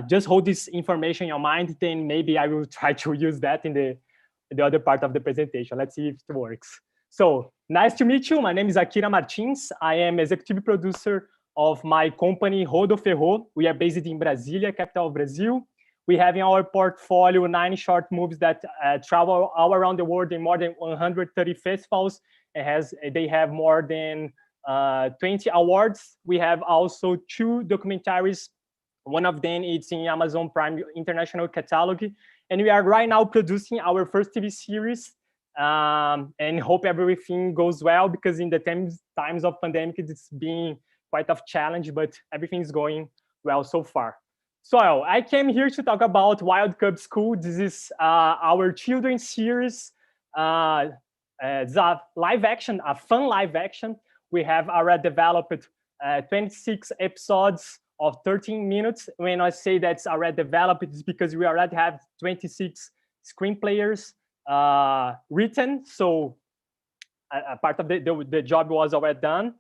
Just hold this information in your mind, then maybe I will try to use that in the other part of the presentation. Let's see if it works. So nice to meet you. My name is Akira Martinez. I am executive producer of my company, Rodo Ferro. We are based in Brasília, capital of Brazil. We have in our portfolio 9 short movies that travel all around the world in more than 130 festivals. They have more than 20 awards. We have also 2 documentaries. One of them is in Amazon Prime International Catalog. And we are right now producing our first TV series, and hope everything goes well, because in the times of pandemic, it's been quite a challenge, but everything is going well so far. So I came here to talk about Wild Cub School. This is our children's series. It's a live action, a fun live action. We have already developed 26 episodes of 13 minutes. When I say that's already developed, it's because we already have 26 screenplays written. So a part of the job was already done.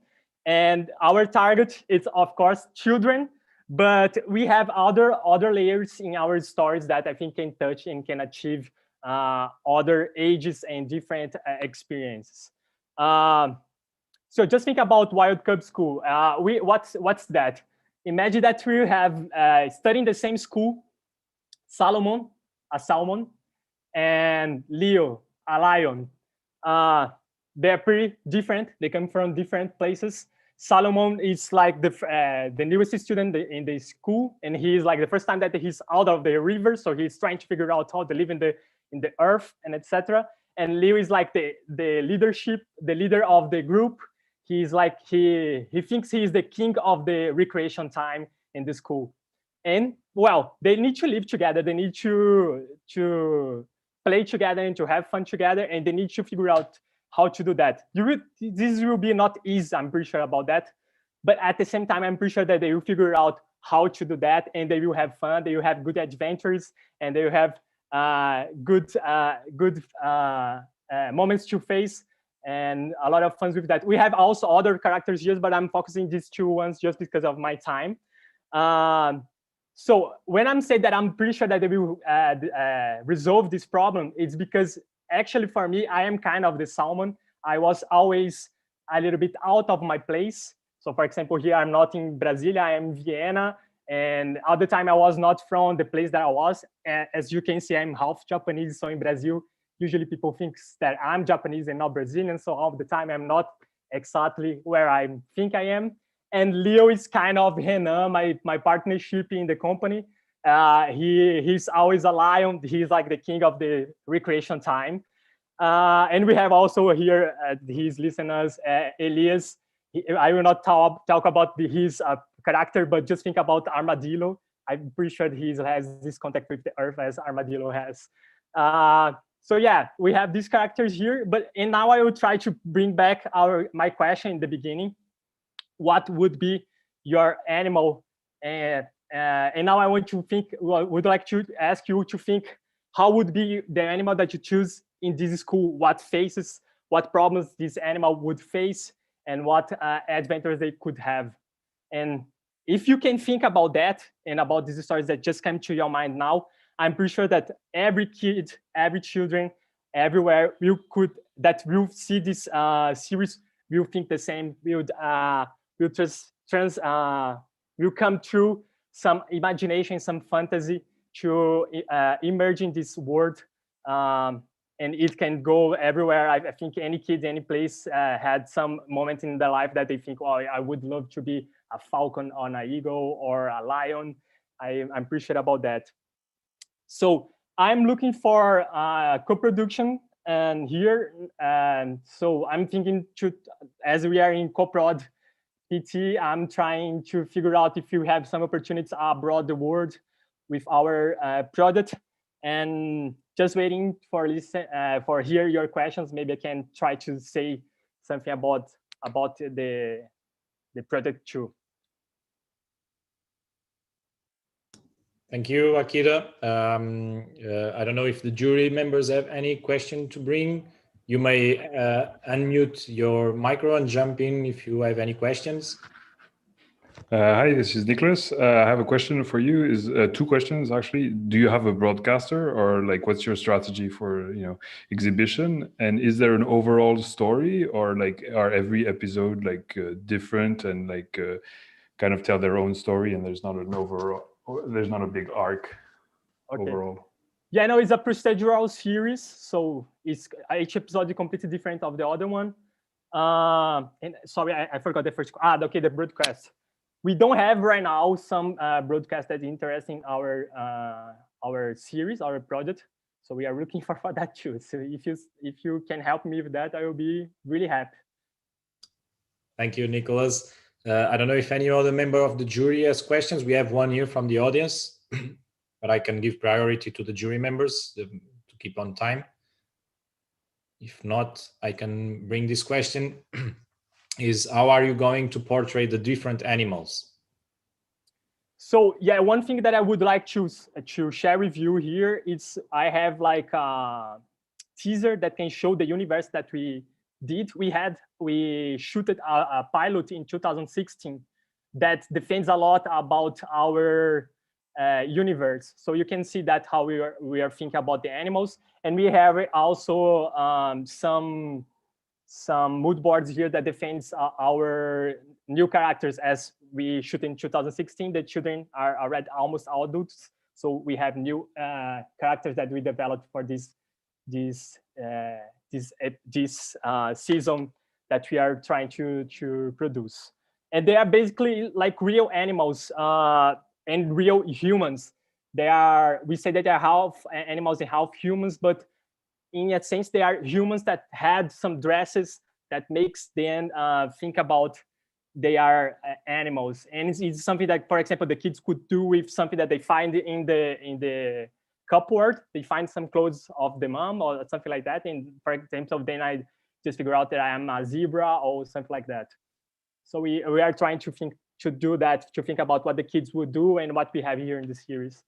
And our target is, of course, children, but we have other layers in our stories that I think can touch and can achieve other ages and different experiences. So just think about Wild Cub School. What's that? Imagine that we have studying the same school, Solomon, a salmon, and Leo, a lion. They're pretty different. They come from different places. Solomon is like the newest student in the school, and he's like the first time that he's out of the river, so he's trying to figure out how to live in the earth and etc. And Leo is like the leader of the group. He's like he thinks he's the king of the recreation time in the school. And well, they need to live together. They need to play together and to have fun together, and they need to figure out how to do that. This will be not easy, I'm pretty sure about that. But at the same time, I'm pretty sure that they will figure out how to do that, and they will have fun. They will have good adventures, and they will have good moments to face, and a lot of fun with that. We have also other characters here, but I'm focusing these two ones just because of my time. So when I'm saying that I'm pretty sure that they will resolve this problem, it's because actually for me, I am kind of the salmon. I was always a little bit out of my place. So for example, here I'm not in Brasilia, I am in Vienna. And at the time I was not from the place that I was. As you can see, I'm half Japanese. So in Brazil, usually people think that I'm Japanese and not Brazilian. So all the time I'm not exactly where I think I am. And Leo is kind of Renan, my partnership in the company. He's always a lion. He's like the king of the recreation time. And we have also here his listeners, Elias. I will not talk about his character, but just think about Armadillo. I'm pretty sure he has this contact with the earth as Armadillo has. So yeah, we have these characters here. And now I will try to bring back my question in the beginning. What would be your animal? And now I want to think, would like to ask you to think, how would be the animal that you choose in this school? What faces, what problems this animal would face, and what adventures they could have? And if you can think about that and about these stories that just came to your mind now, I'm pretty sure that every kid, every children, everywhere will see this series will think the same, will come through some imagination, some fantasy to emerge in this world, and it can go everywhere. I think any kid, any place had some moment in their life that they think, oh, I would love to be a falcon on an eagle or a lion. I'm pretty sure about that. So I'm looking for co-production and here, and so I'm thinking as we are in co-prod PT, I'm trying to figure out if you have some opportunities abroad the world with our product, and just waiting for hear your questions. Maybe I can try to say something about the product too. Thank you, Akira. I don't know if the jury members have any question to bring. You may unmute your micro and jump in if you have any questions. Hi, this is Nicholas. I have a question for you. Is two questions actually. Do you have a broadcaster, or like what's your strategy for exhibition? And is there an overall story, or like are every episode like different and like kind of tell their own story, and there's not an overall, there's not a big arc overall? Yeah, no, it's a procedural series, so each episode is completely different of the other one. And sorry, I forgot the first. Okay, the broadcast. We don't have right now some broadcast that's interesting our series, our project. So we are looking for that too. So if you can help me with that, I will be really happy. Thank you, Nicholas. I don't know if any other member of the jury has questions. We have one here from the audience, but I can give priority to the jury members to keep on time. If not, I can bring this question. Is how are you going to portray the different animals? So yeah, one thing that I would like to share with you here is I have like a teaser that can show the universe that we did. We shooted a pilot in 2016 that defends a lot about our universe. So you can see that how we are thinking about the animals, and we have also some mood boards here that defends our new characters as we shoot in 2016. The children are already almost adults, so we have new characters that we developed for this season that we are trying to produce. And they are basically like real animals and real humans. We say that they are half animals and half humans, but in a sense, they are humans that had some dresses that makes them think about they are animals. And it's something that, for example, the kids could do with something that they find in the cupboard. They find some clothes of the mom or something like that. And for example, then I just figure out that I am a zebra or something like that. So we are trying to think about what the kids would do and what we have here in the series.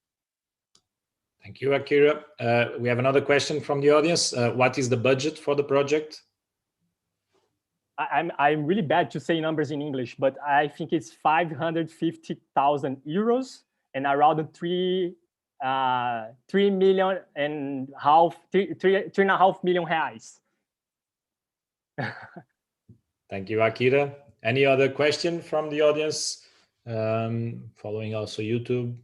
Thank you, Akira. We have another question from the audience. What is the budget for the project? I'm really bad to say numbers in English, but I think it's 550,000 euros and around 3.5 million reais. Thank you, Akira. Any other question from the audience? Following also YouTube.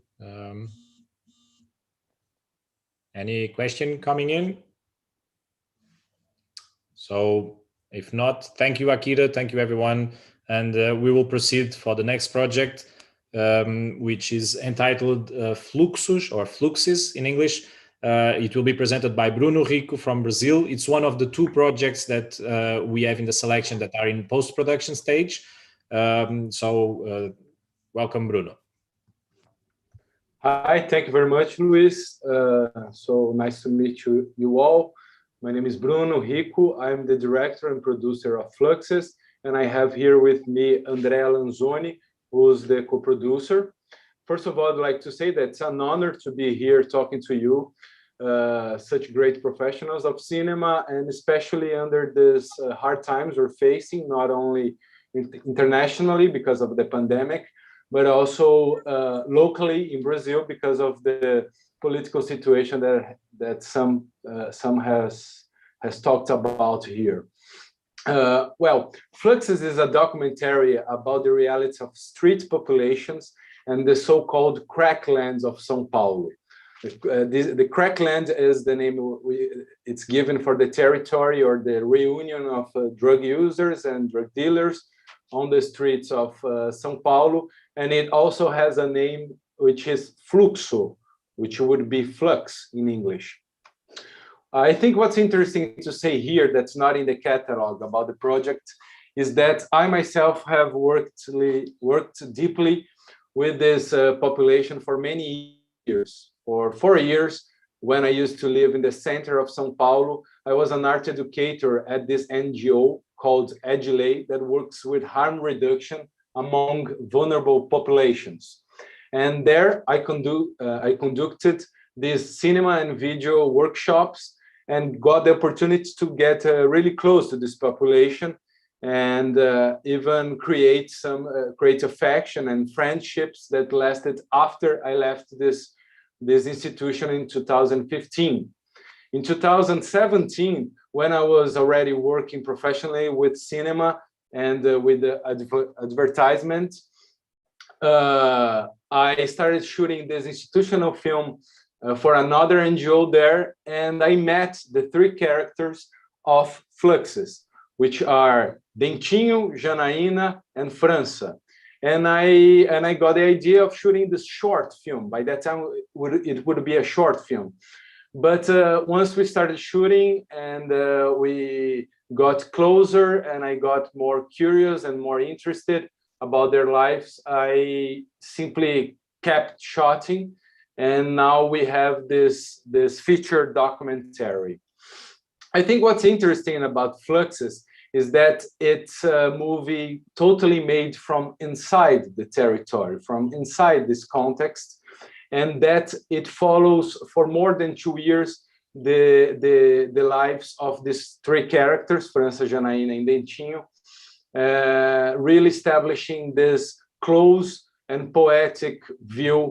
Any question coming in? So if not, thank you, Akira. Thank you, everyone. And we will proceed for the next project, which is entitled Fluxos or Fluxes in English. It will be presented by Bruno Rico from Brazil. It's one of the two projects that we have in the selection that are in post-production stage. Welcome, Bruno. Hi, thank you very much, Luis. So nice to meet you all. My name is Bruno Rico. I'm the director and producer of Fluxes, and I have here with me Andrea Lanzoni, who's the co-producer. First of all, I'd like to say that it's an honor to be here talking to you, such great professionals of cinema, and especially under these hard times we're facing, not only internationally because of the pandemic, but also locally in Brazil because of the political situation that some has talked about here. Well, Fluxes is a documentary about the realities of street populations and the so-called cracklands of São Paulo. The crackland is the name it's given for the territory or the reunion of drug users and drug dealers on the streets of São Paulo. And it also has a name which is fluxo, which would be flux in English. I think what's interesting to say here that's not in the catalog about the project is that I myself have worked deeply with this population for many years. For 4 years, when I used to live in the center of São Paulo, I was an art educator at this NGO called Agilei that works with harm reduction among vulnerable populations. And there I conducted these cinema and video workshops and got the opportunity to get really close to this population and even create some affection and friendships that lasted after I left this institution in 2015. In 2017, when I was already working professionally with cinema and with the advertisement, I started shooting this institutional film for another NGO there, and I met the 3 characters of Fluxes, which are Dentinho, Janaína, and França. And I got the idea of shooting this short film. By that time, it would be a short film. But once we started shooting and we got closer and I got more curious and more interested about their lives, I simply kept shooting. And now we have this feature documentary. I think what's interesting about Fluxes is that it's a movie totally made from inside the territory, from inside this context, and that it follows for more than 2 years the lives of these three characters, França, Janaína, and Dentinho, really establishing this close and poetic view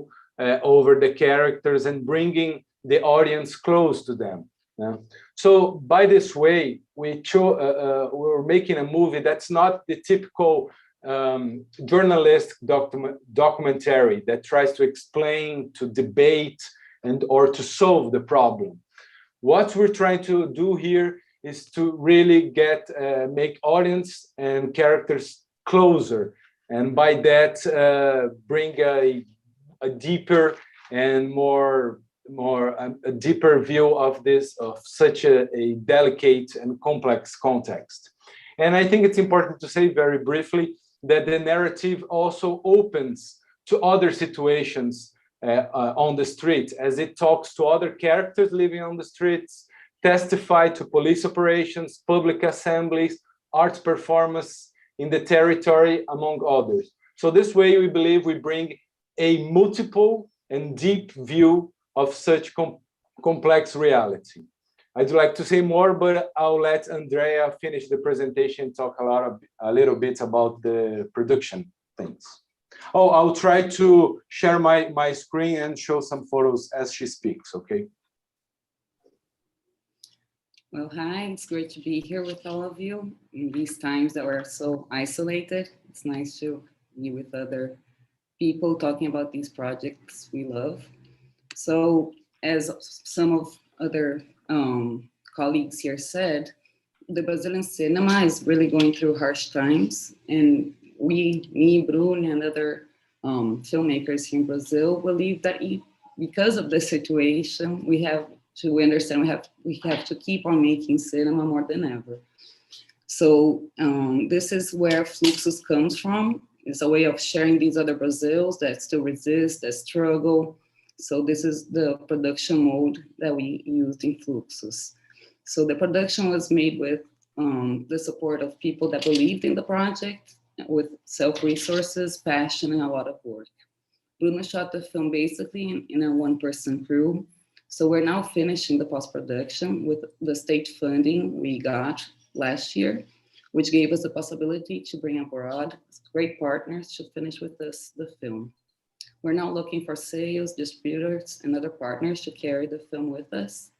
over the characters and bringing the audience close to them. So by this way, we're making a movie that's not the typical journalistic documentary that tries to explain, to debate, or to solve the problem. What we're trying to do here is to really make audience and characters closer, and by that bring a deeper and a deeper view of such a delicate and complex context. And I think it's important to say very briefly that the narrative also opens to other situations on the street, as it talks to other characters living on the streets, testify to police operations, public assemblies, art performance in the territory, among others. So this way, we believe we bring a multiple and deep view of such complex reality. I'd like to say more, but I'll let Andrea finish the presentation, talk a little bit about the production things. Oh, I'll try to share my screen and show some photos as she speaks, okay? Well, hi, it's great to be here with all of you in these times that we're so isolated. It's nice to be with other people talking about these projects we love. So as some of other colleagues here said, the Brazilian cinema is really going through harsh times, and me, Bruno, and other filmmakers here in Brazil believe that because of the situation, we have to understand we have to keep on making cinema more than ever. So this is where Fluxus comes from. It's a way of sharing these other Brazils that still resist, that struggle. So this is the production mode that we used in Fluxus. So the production was made with the support of people that believed in the project, with self-resources, passion, and a lot of work. Bruno shot the film basically in a one-person crew. So we're now finishing the post-production with the state funding we got last year, which gave us the possibility to bring abroad great partners to finish with us the film. We're now looking for sales, distributors, and other partners to carry the film with us.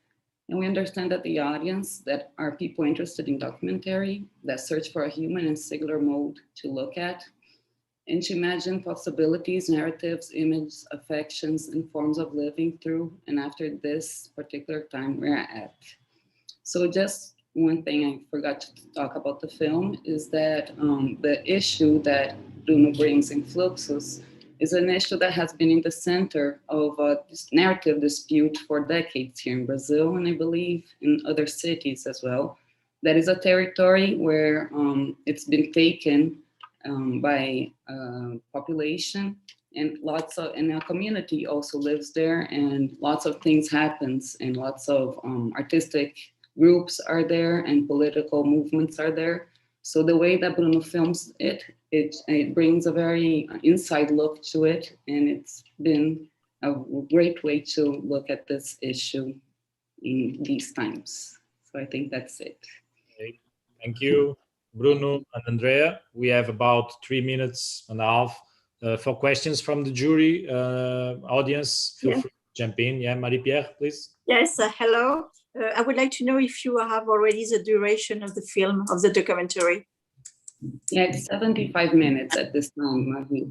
And we understand that the audience that are people interested in documentary, that search for a human and singular mode to look at, and to imagine possibilities, narratives, images, affections, and forms of living through and after this particular time we're at. So just one thing I forgot to talk about the film is that the issue that Bruno brings in Fluxus is an issue that has been in the center of this narrative dispute for decades here in Brazil, and I believe in other cities as well. That is a territory where it's been taken by population, and a community also lives there, and lots of things happens, and lots of artistic groups are there, and political movements are there. So the way that Bruno films it brings a very inside look to it, and it's been a great way to look at this issue in these times. So I think that's it. Okay. Thank you, Bruno and Andrea. We have about 3 minutes and a half for questions from the jury audience. Feel free to jump in. Yeah, Marie-Pierre, please. Yes, hello. I would like to know if you have already the duration of the film, of the documentary. Yeah, it's 75 minutes at this time, Marie.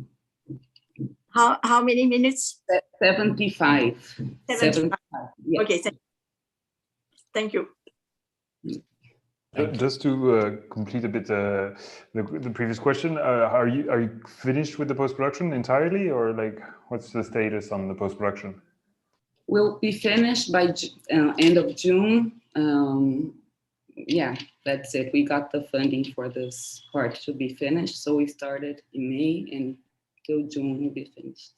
How many minutes? 75. 75. Yeah. Okay, thank you. Just to complete a bit the previous question, are you finished with the post-production entirely, or like what's the status on the post-production? We'll be finished by end of June. Yeah, that's it. We got the funding for this part to be finished, so we started in May, and till June we'll be finished.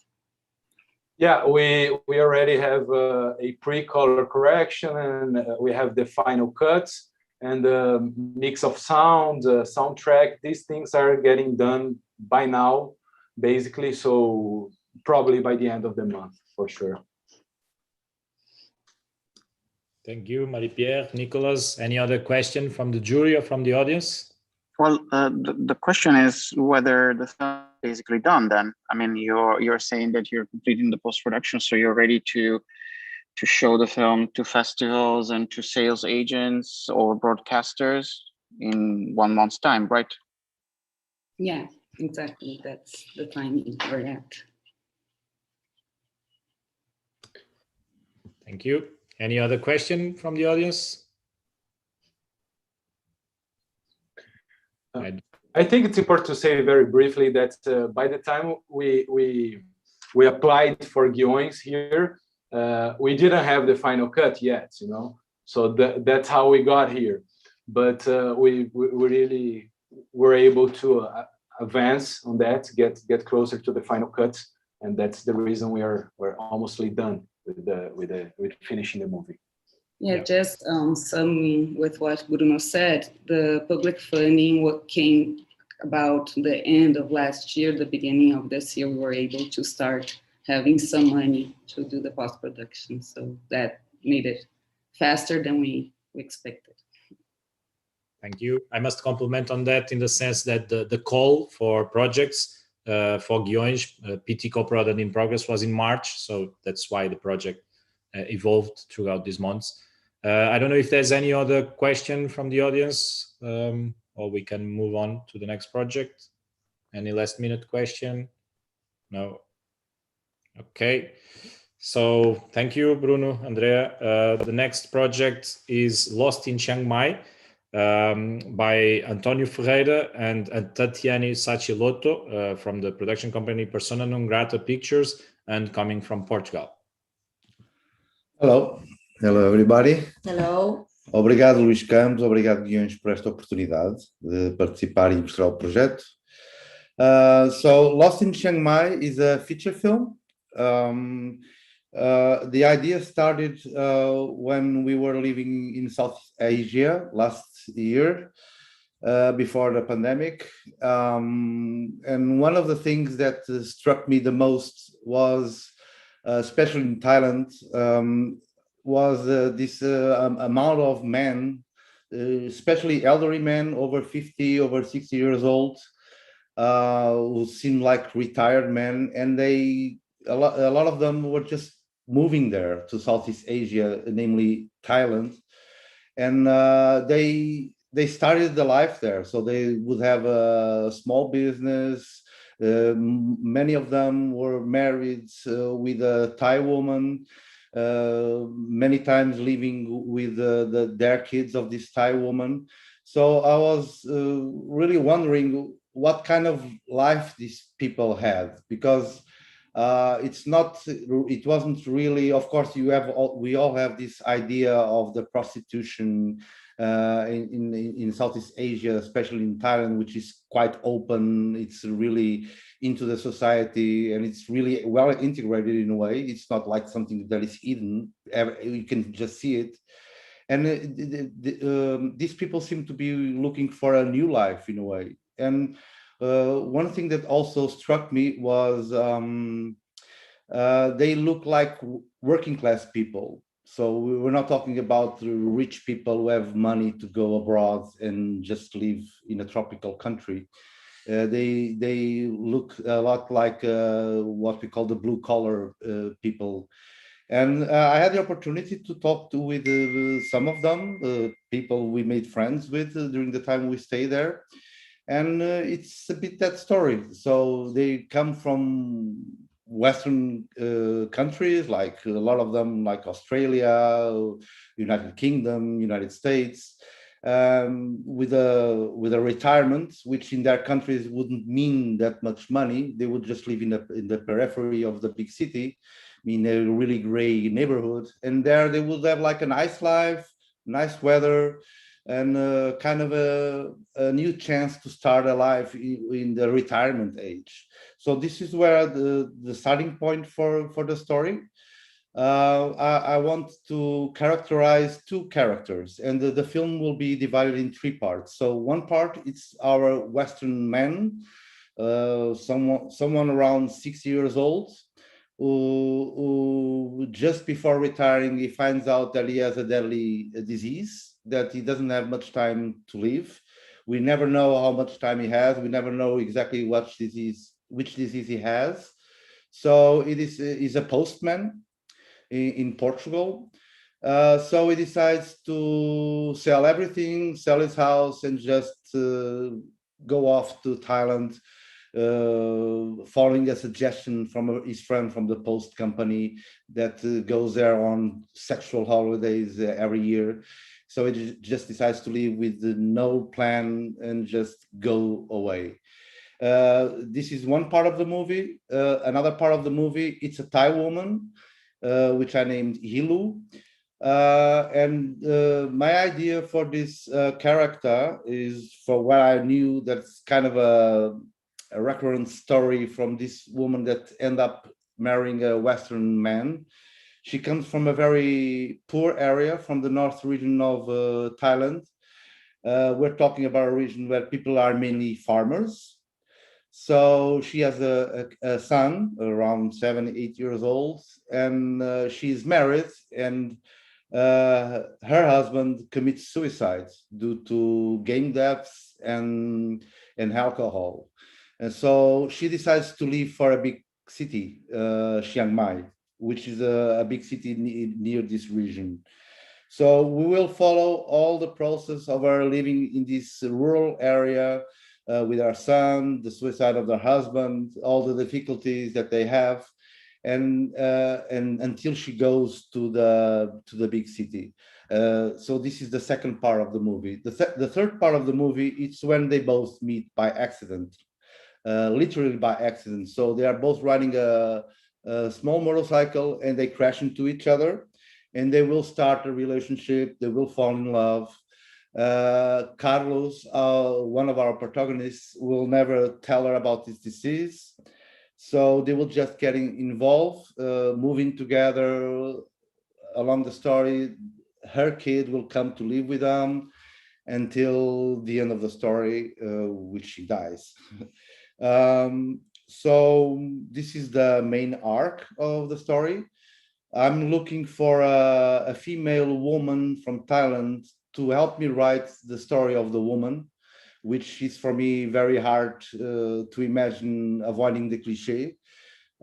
Yeah, we already have a pre-color correction, and we have the final cuts. and the mix of sound, soundtrack, these things are getting done by now, basically. So probably by the end of the month, for sure. Thank you, Marie-Pierre. Nicolas, any other question from the jury or from the audience? Well, the question is whether the film is basically done then. I mean, you're saying that you're completing the post-production, so you're ready to show the film to festivals and to sales agents or broadcasters in 1 month's time, right? Yeah, exactly. That's the timing we're at. Thank you. Any other question from the audience? I think it's important to say very briefly that by the time we applied for GUIØES here, we didn't have the final cut yet, you know. So that's how we got here. But we really were able to advance on that, get closer to the final cut, and that's the reason we're almostly done with finishing the movie. Yeah, just summing with what Bruno said, the public funding what came about the end of last year, the beginning of this year, we were able to start having some money to do the post-production. So that made it faster than we expected. Thank you. I must compliment on that in the sense that the call for projects for GUIØES, PT Co-Product in Progress, was in March. So that's why the project evolved throughout these months. I don't know if there's any other question from the audience, or we can move on to the next project. Any last minute question? No. Okay. So thank you, Bruno, Andrea. The next project is Lost in Chiang Mai by Antonio Ferreira and Tatiane Sacilotto from the production company Persona Non Grata Pictures and coming from Portugal. Hello. Hello, everybody. Hello. Obrigado, Luís Campos. Obrigado, GUIØES, por esta oportunidade de participar e mostrar o projeto. So, Lost in Chiang Mai is a feature film. The idea started when we were living in South Asia last year, before the pandemic. And one of the things that struck me the most was, especially in Thailand, was this amount of men, especially elderly men over 50, over 60 years old, who seemed like retired men, and a lot of them were just moving there to Southeast Asia, namely Thailand, and they started the life there. So they would have a small business. Many of them were married with a Thai woman. Many times living with their kids of this Thai woman. So I was really wondering what kind of life these people had, because it wasn't really, of course, we all have this idea of the prostitution in Southeast Asia, especially in Thailand, which is quite open. It's really into the society, and it's really well integrated in a way. It's not like something that is hidden. You can just see it. And these people seem to be looking for a new life in a way. And one thing that also struck me was they look like working class people. So we're not talking about rich people who have money to go abroad and just live in a tropical country. They look a lot like what we call the blue collar people. And I had the opportunity to talk with some of them, people we made friends with during the time we stayed there. And it's a bit that story. So they come from Western countries, like a lot of them, like Australia, United Kingdom, United States, with a retirement, which in their countries wouldn't mean that much money. They would just live in the periphery of the big city, in a really gray neighborhood, and there they would have like a nice life, nice weather, and kind of a new chance to start a life in the retirement age. So this is where the starting point for the story. I want to characterize two characters, and the film will be divided in three parts. So one part, it's our Western man, someone around 60 years old, who just before retiring, he finds out that he has a deadly disease, that he doesn't have much time to live. We never know how much time he has. We never know exactly which disease he has. So it is a postman in Portugal. So he decides to sell everything, sell his house, and just go off to Thailand, following a suggestion from his friend from the post company that goes there on sexual holidays every year. So he just decides to leave with no plan and just go away. This is one part of the movie. Another part of the movie, it's a Thai woman, which I named Hilu. My idea for this character is, for what I knew, that's kind of a recurrent story from this woman that end up marrying a Western man. She comes from a very poor area from the north region of Thailand. We're talking about a region where people are mainly farmers. So she has a son around 7, 8 years old, and she's married, and her husband commits suicide due to game debts and alcohol. And so she decides to leave for a big city, Chiang Mai, which is a big city near this region. So we will follow all the process of her living in this rural area with our son, the suicide of their husband, all the difficulties that they have, and until she goes to the big city. So this is the second part of the movie. The third part of the movie, it's when they both meet by accident, literally by accident. So they are both riding a small motorcycle, and they crash into each other, and they will start a relationship. They will fall in love. Carlos, one of our protagonists, will never tell her about this disease. So they will just get involved, moving together along the story. Her kid will come to live with them until the end of the story, which she dies. So this is the main arc of the story. I'm looking for a female woman from Thailand to help me write the story of the woman, which is for me very hard to imagine, avoiding the cliche.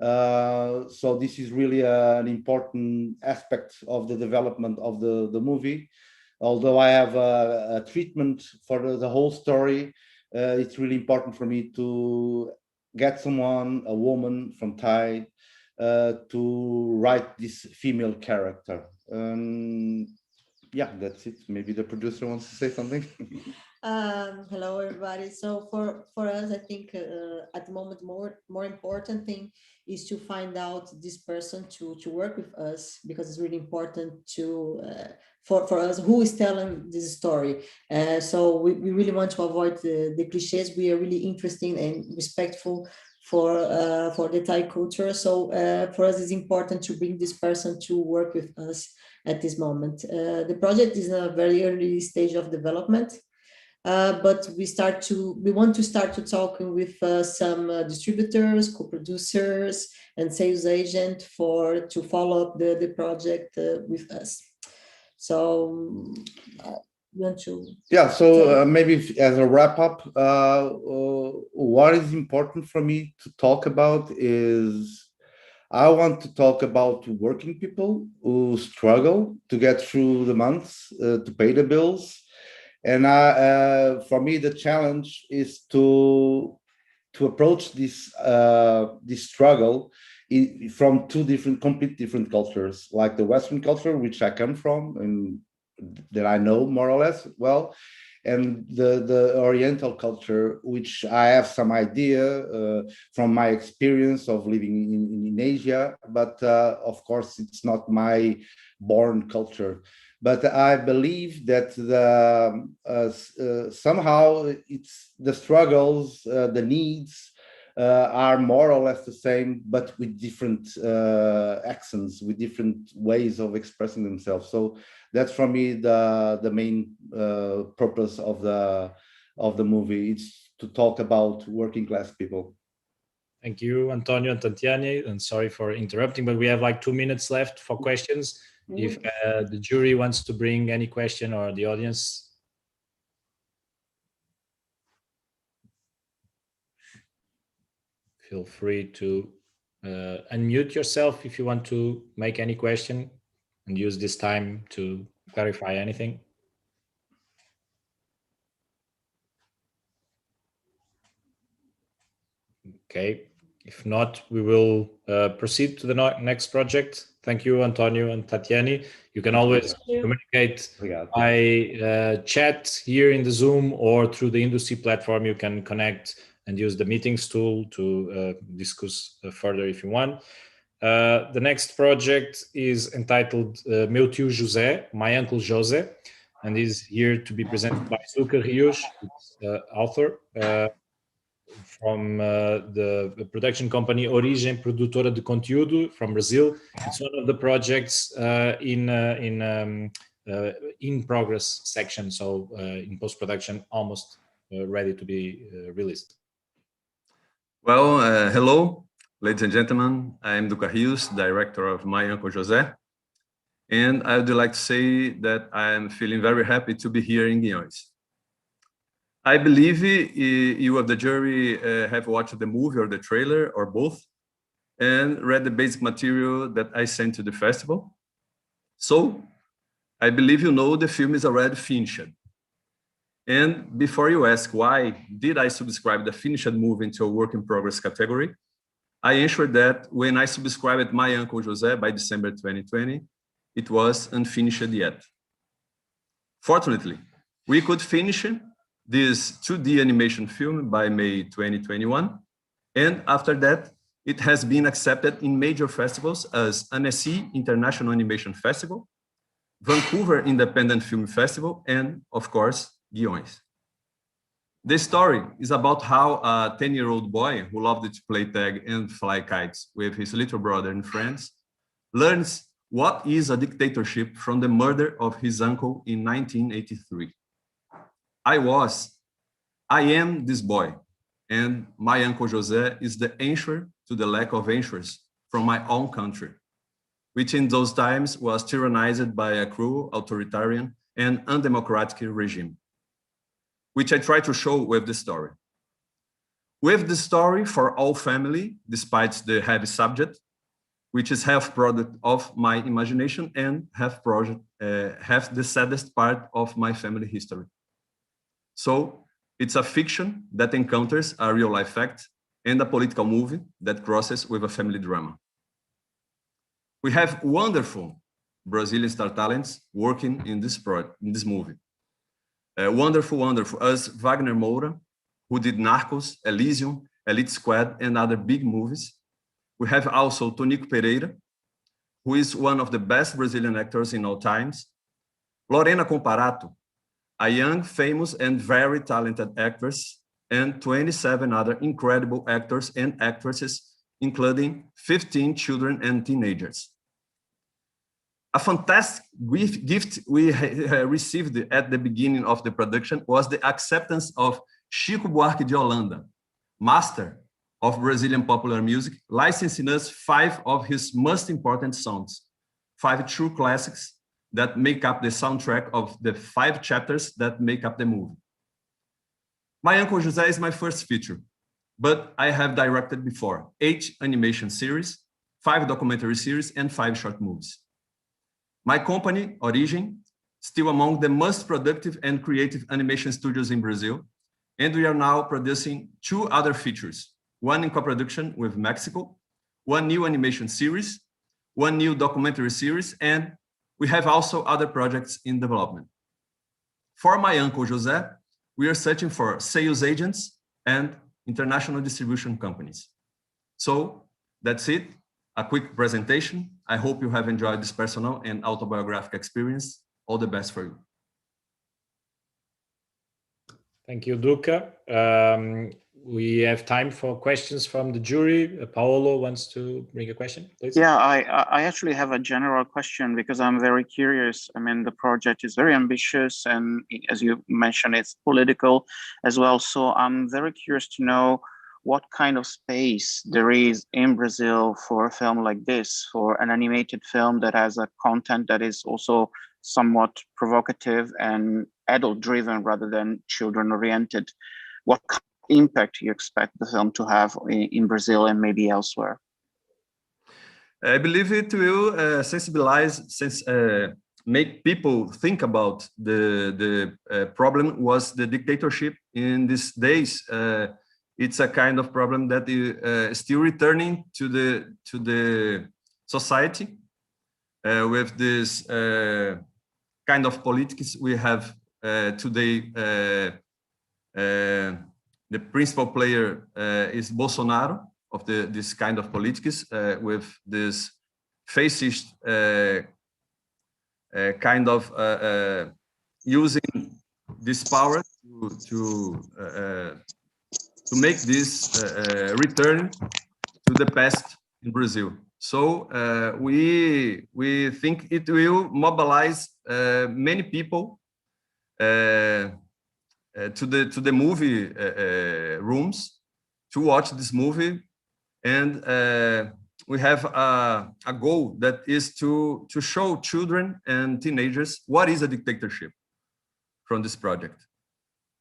So this is really an important aspect of the development of the movie. Although I have a treatment for the whole story, it's really important for me to get someone, a woman from Thai, to write this female character. Yeah, that's it. Maybe the producer wants to say something. Hello, everybody. So for us, I think at the moment, more important thing is to find out this person to work with us, because it's really important to for us who is telling this story. So we really want to avoid the cliches. We are really interested and respectful for the Thai culture. So for us, it's important to bring this person to work with us at this moment. The project is in a very early stage of development. But we want to start to talking with some distributors, co-producers, and sales agent to follow up the project with us. So you want to? Yeah. So maybe as a wrap up, what is important for me to talk about is I want to talk about working people who struggle to get through the months, to pay the bills. And for me, the challenge is to approach this struggle from two complete different cultures, like the Western culture, which I come from and that I know more or less well, and the Oriental culture, which I have some idea from my experience of living in Asia, but of course it's not my born culture. But I believe that somehow it's the struggles, the needs are more or less the same, but with different accents, with different ways of expressing themselves. So that's for me the main purpose of the movie. It's to talk about working class people. Thank you, Antonio and Tatiana, and sorry for interrupting, but we have like 2 minutes left for questions. If the jury wants to bring any question, or the audience. Feel free to unmute yourself if you want to make any question and use this time to clarify anything. Okay, if not, we will proceed to the next project. Thank you, Antonio and Tatiana. You can always communicate by chat here in the Zoom, or through the industry platform. You can connect and use the meetings tool to discuss further if you want. The next project is entitled Meu Tio José, My Uncle José, and is here to be presented by Zuka Rios, author, from the production company Origem Produtora de Conteúdo from Brazil. It's one of the projects in progress section, so in post-production, almost ready to be released. Well, hello, ladies and gentlemen. I'm Duca Rios, director of My Uncle José. And I would like to say that I am feeling very happy to be here in GUIØES. I believe you of the jury have watched the movie or the trailer or both, and read the basic material that I sent to the festival. So I believe you know the film is already finished. And before you ask why did I subscribe the finished movie into a work in progress category, I answered that when I subscribed My Uncle José by December 2020, it was unfinished yet. Fortunately, we could finish this 2D animation film by May 2021. And after that, it has been accepted in major festivals as Annecy International Animation Festival, Vancouver Independent Film Festival, and of course, GUIØES. The story is about how a 10-year-old boy who loved to play tag and fly kites with his little brother and friends learns what is a dictatorship from the murder of his uncle in 1983. I am this boy, and My Uncle José is the answer to the lack of answers from my own country, which in those times was tyrannized by a cruel, authoritarian, and undemocratic regime, which I try to show with the story. With the story for all family, despite the heavy subject, which is half product of my imagination and half the saddest part of my family history. So it's a fiction that encounters a real life fact and a political movie that crosses with a family drama. We have wonderful Brazilian star talents working in this movie. Wonderful, as Wagner Moura, who did Narcos, Elysium, Elite Squad, and other big movies. We have also Tonico Pereira, who is one of the best Brazilian actors in all times. Lorena Comparato, a young, famous, and very talented actress, and 27 other incredible actors and actresses, including 15 children and teenagers. A fantastic gift we received at the beginning of the production was the acceptance of Chico Buarque de Holanda, master of Brazilian popular music, licensing us 5 of his most important songs, 5 true classics that make up the soundtrack of the 5 chapters that make up the movie. My Uncle José is my first feature, but I have directed before 8 animation series, 5 documentary series, and 5 short movies. My company, Origem, still among the most productive and creative animation studios in Brazil, and we are now producing 2 other features, one in co-production with Mexico, 1 new animation series, 1 new documentary series, and we have also other projects in development. For My Uncle José, we are searching for sales agents and international distribution companies. So that's it, a quick presentation. I hope you have enjoyed this personal and autobiographic experience. All the best for you. Thank you, Duca. we have time for questions from the jury. Paolo wants to bring a question, please. Yeah, I actually have a general question because I'm very curious. I mean, the project is very ambitious and as you mentioned, it's political as well. So I'm very curious to know what kind of space there is in Brazil for a film like this, for an animated film that has a content that is also somewhat provocative and adult driven rather than children oriented. What kind of impact do you expect the film to have in Brazil and maybe elsewhere? I believe it will sensibilize, make people think about the problem was the dictatorship in these days. It's a kind of problem that is still returning to the society with this kind of politics we have today. The principal player is Bolsonaro of this kind of politics with this fascist kind of using this power to make this return to the past in Brazil. So we think it will mobilize many people to the movie rooms to watch this movie, and we have a goal that is to show children and teenagers what is a dictatorship from this project.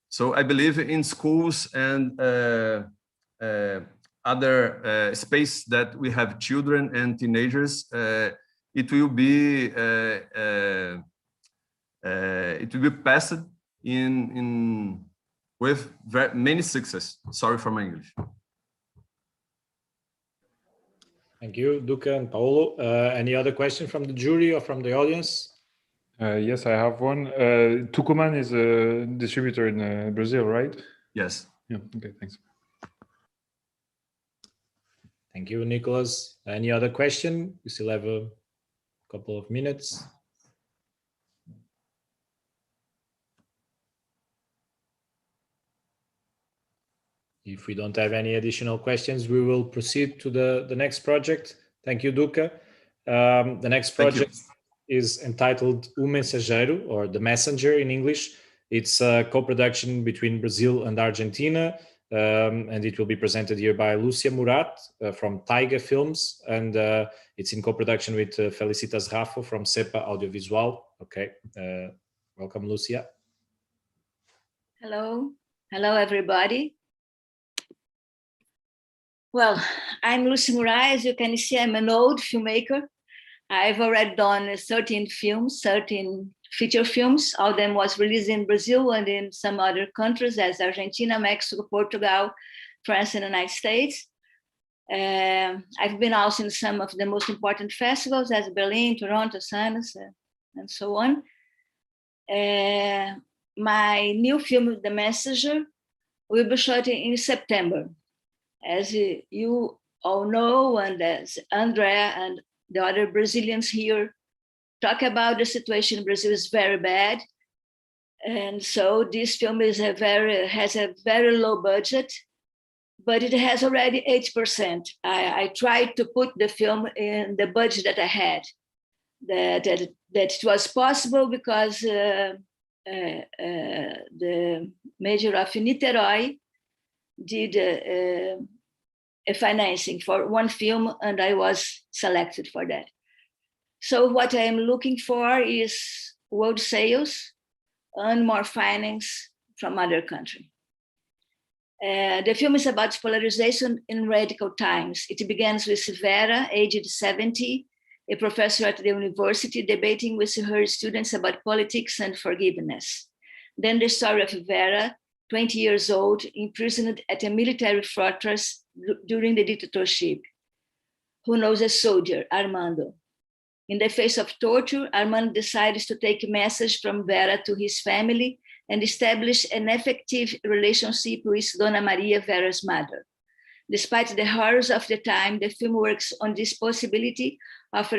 So I believe in schools and other space that we have children and teenagers, it will be passed in with many success. Sorry for my English. Thank you, Duca and Paolo. Any other question from the jury or from the audience? Yes, I have one. Tucumán is a distributor in Brazil, right? Yes. Yeah. Okay. Thanks. Thank you, Nicholas. Any other question? We still have a couple of minutes. If we don't have any additional questions, we will proceed to the next project. Thank you, Duca. The next project is entitled O Mensageiro, or The Messenger in English. It's a co-production between Brazil and Argentina, and it will be presented here by Lucia Murat from Taiga Films, and it's in co-production with Felicitas Raffo from Cepa Audiovisual. Okay, welcome, Lucia. Hello, hello everybody. Well, I'm Lucia Murat. As you can see, I'm an old filmmaker. I've already done 13 films, 13 feature films. All of them was released in Brazil and in some other countries as Argentina, Mexico, Portugal, France, and the United States. I've been also in some of the most important festivals as Berlin, Toronto, Sundance, and so on. My new film, The Messenger, will be shot in September. As you all know, and as Andrea and the other Brazilians here talk about, the situation in Brazil is very bad. And so this film has a very low budget, but it has already 8%. I tried to put the film in the budget that I had, that it was possible because the mayor of Niterói did a financing for one film, and I was selected for that. So what I am looking for is world sales and more finance from other countries. The film is about polarization in radical times. It begins with Vera, aged 70, a professor at the university, debating with her students about politics and forgiveness. Then the story of Vera, 20 years old, imprisoned at a military fortress during the dictatorship, who knows a soldier, Armando. In the face of torture, Armando decides to take a message from Vera to his family and establish an effective relationship with Dona Maria, Vera's mother. Despite the horrors of the time, the film works on this possibility of a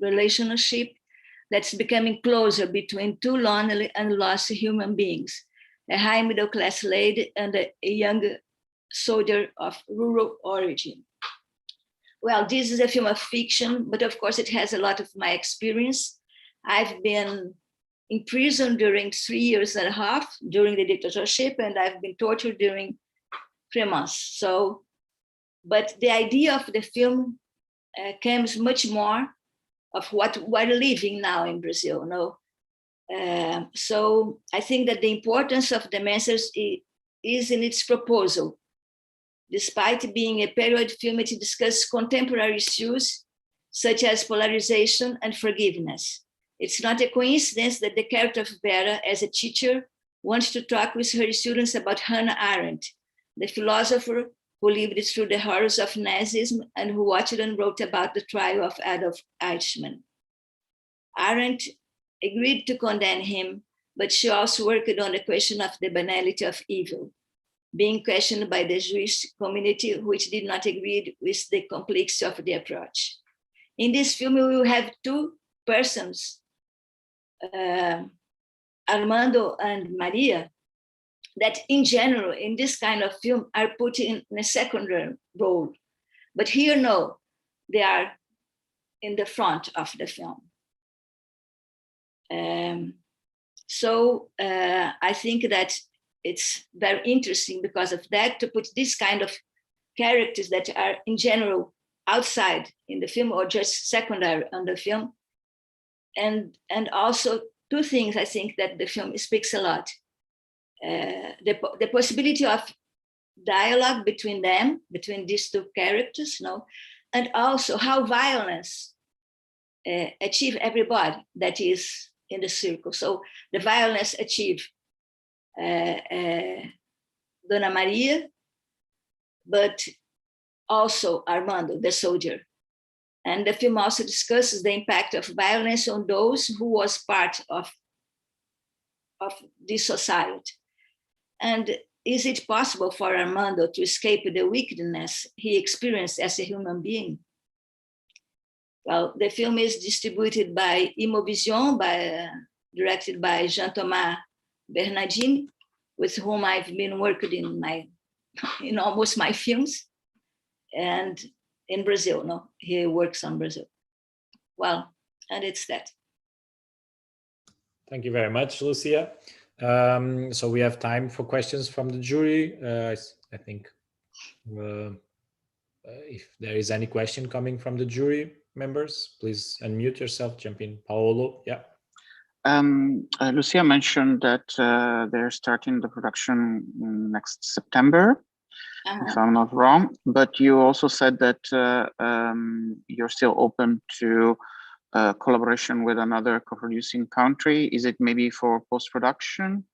relationship that's becoming closer between two lonely and lost human beings, a high middle class lady, and a young soldier of rural origin. Well, this is a film of fiction, but of course it has a lot of my experience. I've been in prison during 3 years and a half during the dictatorship, and I've been tortured during 3 months. So, but the idea of the film comes much more of what we're living now in Brazil. No? So I think that the importance of the message is in its proposal. Despite being a period film, it discusses contemporary issues such as polarization and forgiveness. It's not a coincidence that the character of Vera, as a teacher, wants to talk with her students about Hannah Arendt, the philosopher who lived through the horrors of Nazism and who watched and wrote about the trial of Adolf Eichmann. Arendt agreed to condemn him, but she also worked on the question of the banality of evil, being questioned by the Jewish community, which did not agree with the complexity of the approach. In this film, we will have two persons, Armando and Maria, that in general, in this kind of film, are put in a secondary role. But here, no, they are in the front of the film. So I think that it's very interesting because of that to put this kind of characters that are in general outside in the film or just secondary on the film. And also two things I think that the film speaks a lot. The possibility of dialogue between them, between these two characters, no? And also how violence achieve everybody that is in the circle. So the violence achieve Dona Maria, but also Armando, the soldier. And the film also discusses the impact of violence on those who was part of this society. And is it possible for Armando to escape the wickedness he experienced as a human being? Well, the film is distributed by Imovision, directed by Jean-Thomas Bernardini, with whom I've been working in almost my films, and in Brazil, no, he works on Brazil. Well, and it's that. Thank you very much, Lucia. So we have time for questions from the jury. I think if there is any question coming from the jury members, please unmute yourself, jump in. Paolo, yeah. Lucia mentioned that they're starting the production next September, if I'm not wrong, but you also said that you're still open to collaboration with another co-producing country. Is it maybe for post-production?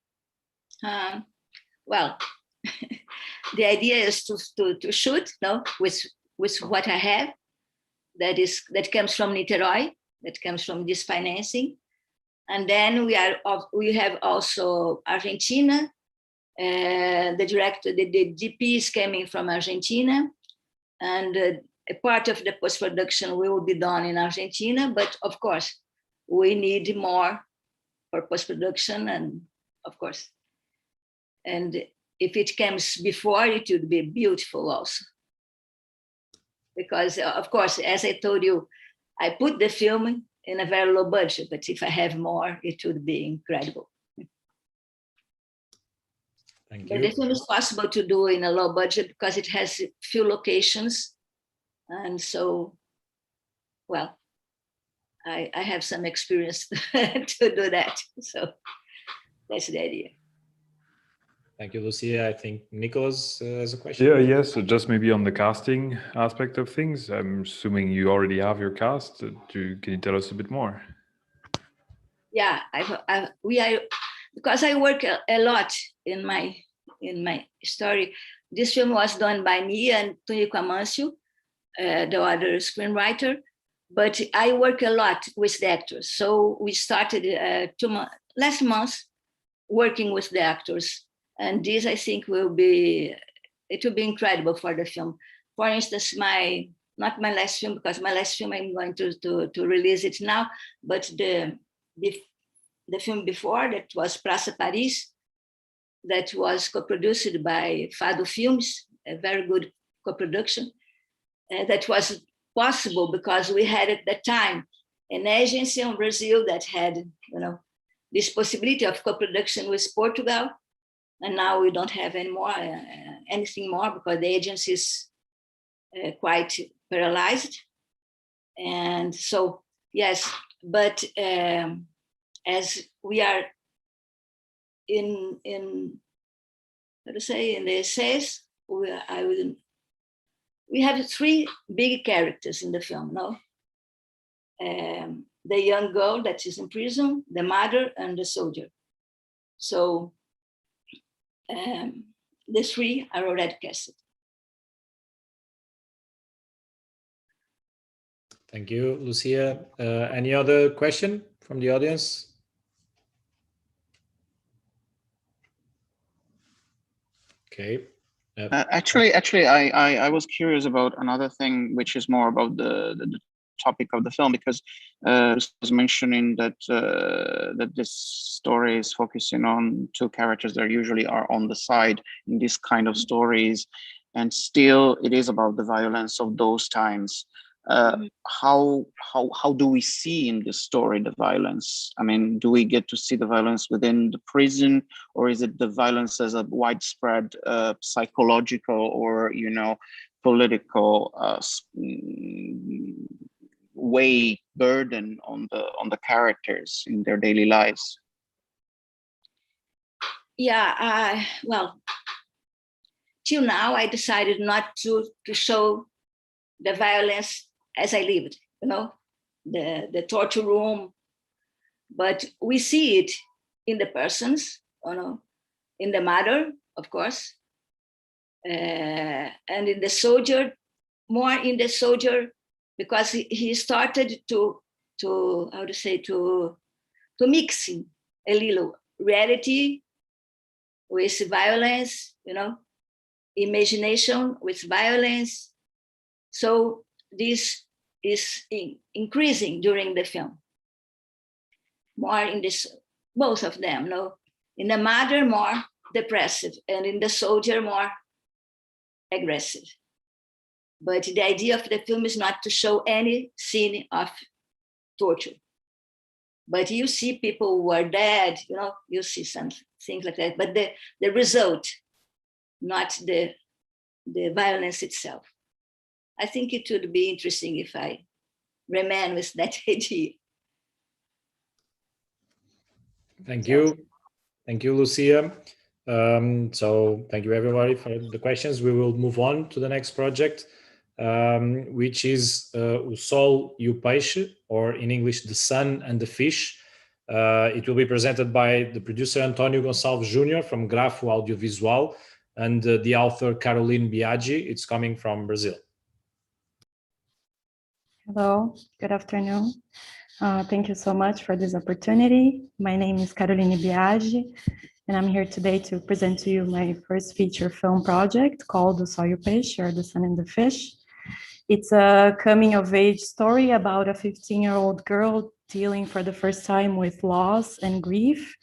Well, the idea is to shoot, no, with what I have, that comes from Niterói, that comes from this financing, and then we have also Argentina. The director, the DP is coming from Argentina, and a part of the post-production will be done in Argentina, but of course, we need more for post-production, and of course, and if it comes before, it would be beautiful also. Because of course, as I told you, I put the film in a very low budget, but if I have more, it would be incredible. Thank but you. the film is possible to do in a low budget because it has few locations. And so, well, I have some experience to do that. So that's the idea. Thank you, Lucia. I think Nicholas has a question. Yeah, yes. So just maybe on the casting aspect of things, I'm assuming you already have your cast. Can you tell us a bit more? Yeah, we are, because I work a lot in my story. This film was done by me and Tunico Amancio, the other screenwriter, but I work a lot with the actors. So we started last month working with the actors. And this, I think, it will be incredible for the film. For instance, not my last film, because my last film I'm going to release it now, but the film before, that was Praça Paris, that was co-produced by Fado Films, a very good co-production. That was possible because we had at that time an agency in Brazil that had, this possibility of co-production with Portugal, and now we don't have anything more because the agency is quite paralyzed. And so, yes, but as we are in how to say, in the essays, we have three big characters in the film, no? The young girl that is in prison, the mother, and the soldier. So the three are already casted. Thank you, Lucia. Any other question from the audience? Okay. Actually, I was curious about another thing, which is more about the topic of the film, because I was mentioning that that this story is focusing on two characters that usually are on the side in this kind of stories, and still it is about the violence of those times. How do we see in this story the violence? I mean, do we get to see the violence within the prison, or is it the violence as a widespread psychological or political burden on the characters in their daily lives? Yeah, well, till now I decided not to show the violence as I lived, the torture room, but we see it in the persons, in the mother, of course, and in the soldier, more in the soldier, because he started to mixing a little reality with violence, imagination with violence. So this is increasing during the film. More in this, both of them, in the mother more depressive, and in the soldier more aggressive. But the idea of the film is not to show any scene of torture. But you see people who are dead, you see some things like that. But the result, not the violence itself. I think it would be interesting if I remain with that idea. Thank you. Thank you, Lucia. So thank you everybody for the questions. We will move on to the next project, which is O Sol e o Peixe, or in English, The Sun and the Fish. It will be presented by the producer Antonio Gonçalves Jr. from Grafo Audiovisual and the author Caroline Biagi. It's coming from Brazil. Hello, good afternoon. Thank you so much for this opportunity. My name is Caroline Biagi, and I'm here today to present to you my first feature film project called O Sol e o Peixe, or The Sun and the Fish. It's a coming-of-age story about a 15-year-old girl dealing for the first time with loss and grief.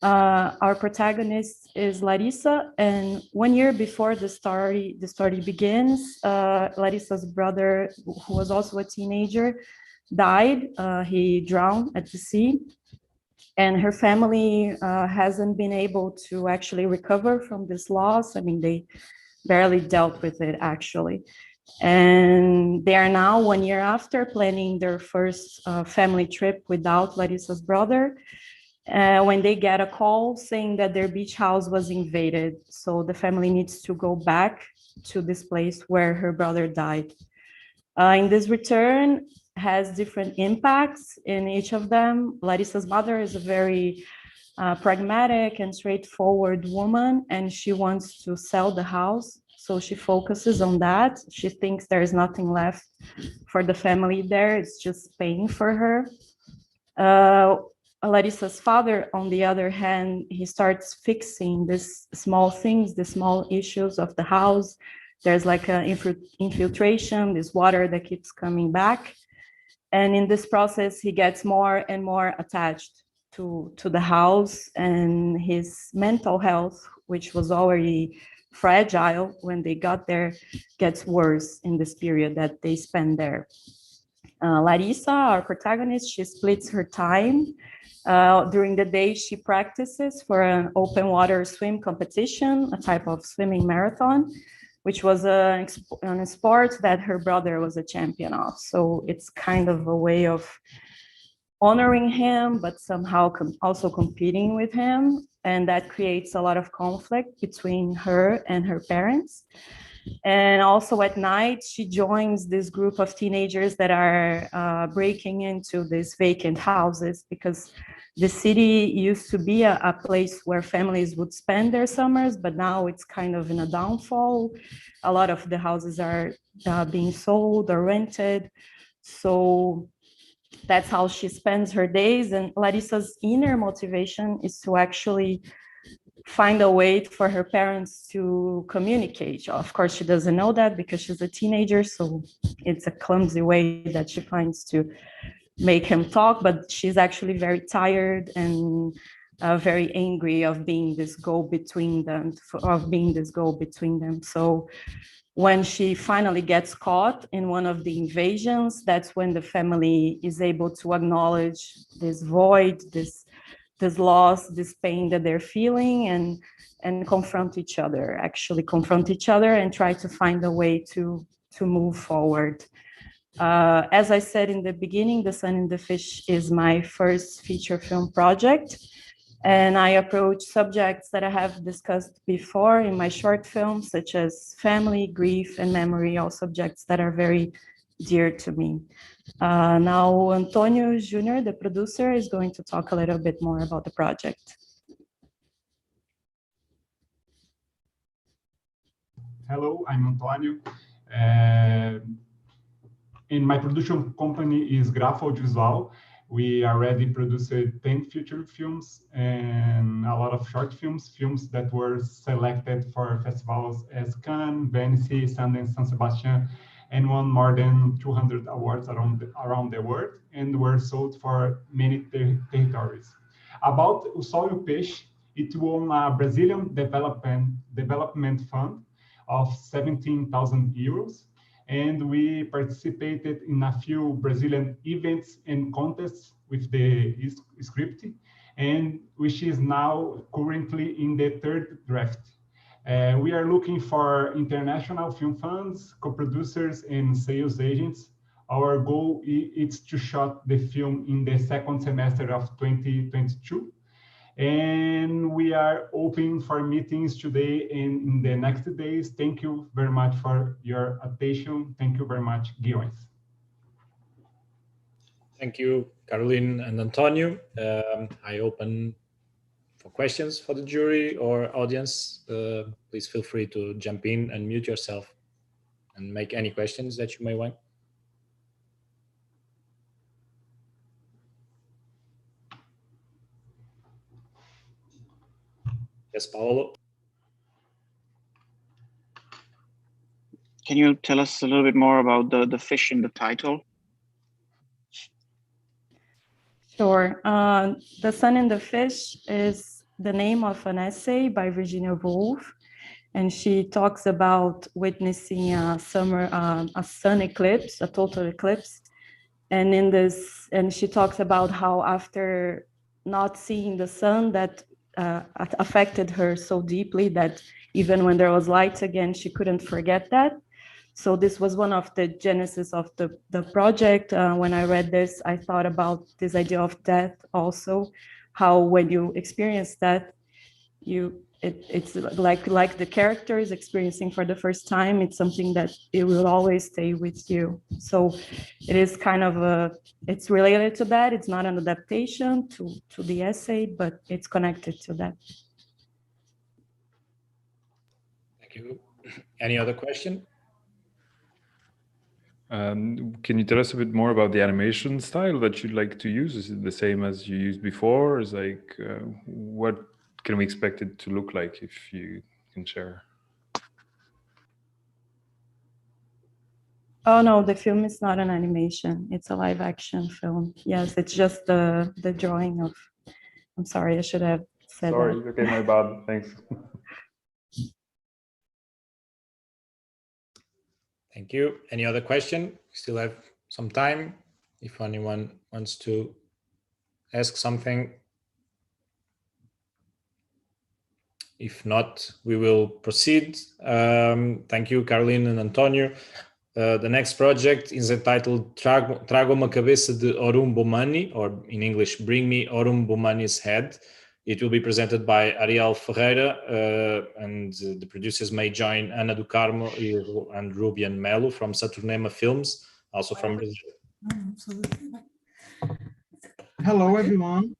Our protagonist is Larissa, and 1 year before the story begins, Larissa's brother, who was also a teenager, died. He drowned at the sea, and her family hasn't been able to actually recover from this loss. I mean, they barely dealt with it, actually. And they are now 1 year after planning their first family trip without Larissa's brother, when they get a call saying that their beach house was invaded. So the family needs to go back to this place where her brother died. In this return has different impacts in each of them. Larissa's mother is a very pragmatic and straightforward woman, and she wants to sell the house. So she focuses on that. She thinks there is nothing left for the family there. It's just pain for her. Larissa's father, on the other hand, he starts fixing these small things, the small issues of the house. There's like an infiltration, this water that keeps coming back. And in this process, he gets more and more attached to the house, and his mental health, which was already fragile when they got there, gets worse in this period that they spend there. Larissa, our protagonist, she splits her time. During the day, she practices for an open water swim competition, a type of swimming marathon, which was a sport that her brother was a champion of. So it's kind of a way of honoring him, but somehow also competing with him. And that creates a lot of conflict between her and her parents. And also at night, she joins this group of teenagers that are breaking into these vacant houses, because the city used to be a place where families would spend their summers, but now it's kind of in a downfall. A lot of the houses are being sold or rented. So that's how she spends her days. And Larissa's inner motivation is to actually find a way for her parents to communicate. Of course, she doesn't know that because she's a teenager, so it's a clumsy way that she finds to make him talk, but she's actually very tired and very angry of being this go-between them, So when she finally gets caught in one of the invasions, that's when the family is able to acknowledge this void, this loss, this pain that they're feeling, and confront each other and try to find a way to move forward. As I said in the beginning, The Sun and the Fish is my first feature film project, and I approach subjects that I have discussed before in my short films, such as family, grief, and memory, all subjects that are very dear to me. Now, Antonio Jr., the producer, is going to talk a little bit more about the project. Hello, I'm Antonio. And my production company is Grafo Audiovisual. We already produced 10 feature films and a lot of short films, films that were selected for festivals as Cannes, Venice, Sundance, San Sebastian, and won more than 200 awards around the world, and were sold for many territories. About O Sol e o Peixe, it won a Brazilian development fund of 17,000 euros. And we participated in a few Brazilian events and contests with the script, and which is now currently in the third draft. We are looking for international film funds, co-producers, and sales agents. Our goal is to shoot the film in the second semester of 2022. And we are open for meetings today and in the next days. Thank you very much for your attention. Thank you very much, GUIES. Thank you, Caroline and Antonio. I open for questions for the jury or audience. Please feel free to jump in and mute yourself and make any questions that you may want. Yes, Paolo. Can you tell us a little bit more about the fish in the title? Sure. The Sun and the Fish is the name of an essay by Virginia Woolf, and she talks about witnessing a sun eclipse, a total eclipse. And she talks about how after not seeing the sun, that affected her so deeply that even when there was light again, she couldn't forget that. So this was one of the genesis of the project. When I read this, I thought about this idea of death also, how when you experience death, it's like the character is experiencing for the first time. It's something that it will always stay with you. So it is kind of it's related to that. It's not an adaptation to the essay, but it's connected to that. Thank you. Any other question? Can you tell us a bit more about the animation style that you'd like to use? Is it the same as you used before? Is like what can we expect it to look like, if you can share? Oh no, the film is not an animation. It's a live action film. Yes, it's just the drawing of I'm sorry, I should have said Sorry, that. okay, my bad. Thanks. Thank you. Any other question? We still have some time. If anyone wants to ask something. If not, we will proceed. Thank you, Caroline and Antonio. The next project is entitled Trago uma cabeça de Orum Bomani, or in English, Bring Me Orum Bomani's Head. It will be presented by Ariel Ferreira, and the producers may join Ana do Carmo and Rubian Melo from Saturnema Films, also from Brazil. Hello, everyone.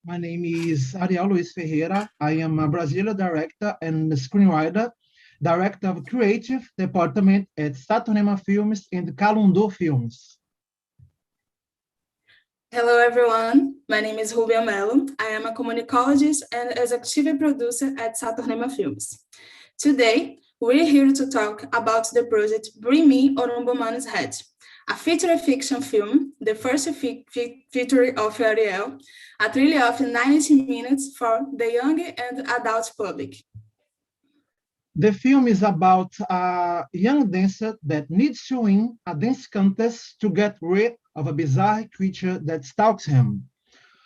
My name is Ariel Luiz Ferreira. I am a Brazilian director and screenwriter, director of creative department at Saturnema Films and Calundô Films. Hello, everyone. My name is Rubia Mello. I am a communicologist and executive producer at Saturnema Films. Today, we're here to talk about the project Bring Me Orum Bomani's Head, a feature fiction film, the first feature of Ariel, a thriller of 90 minutes for the young and adult public. The film is about a young dancer that needs to win a dance contest to get rid of a bizarre creature that stalks him.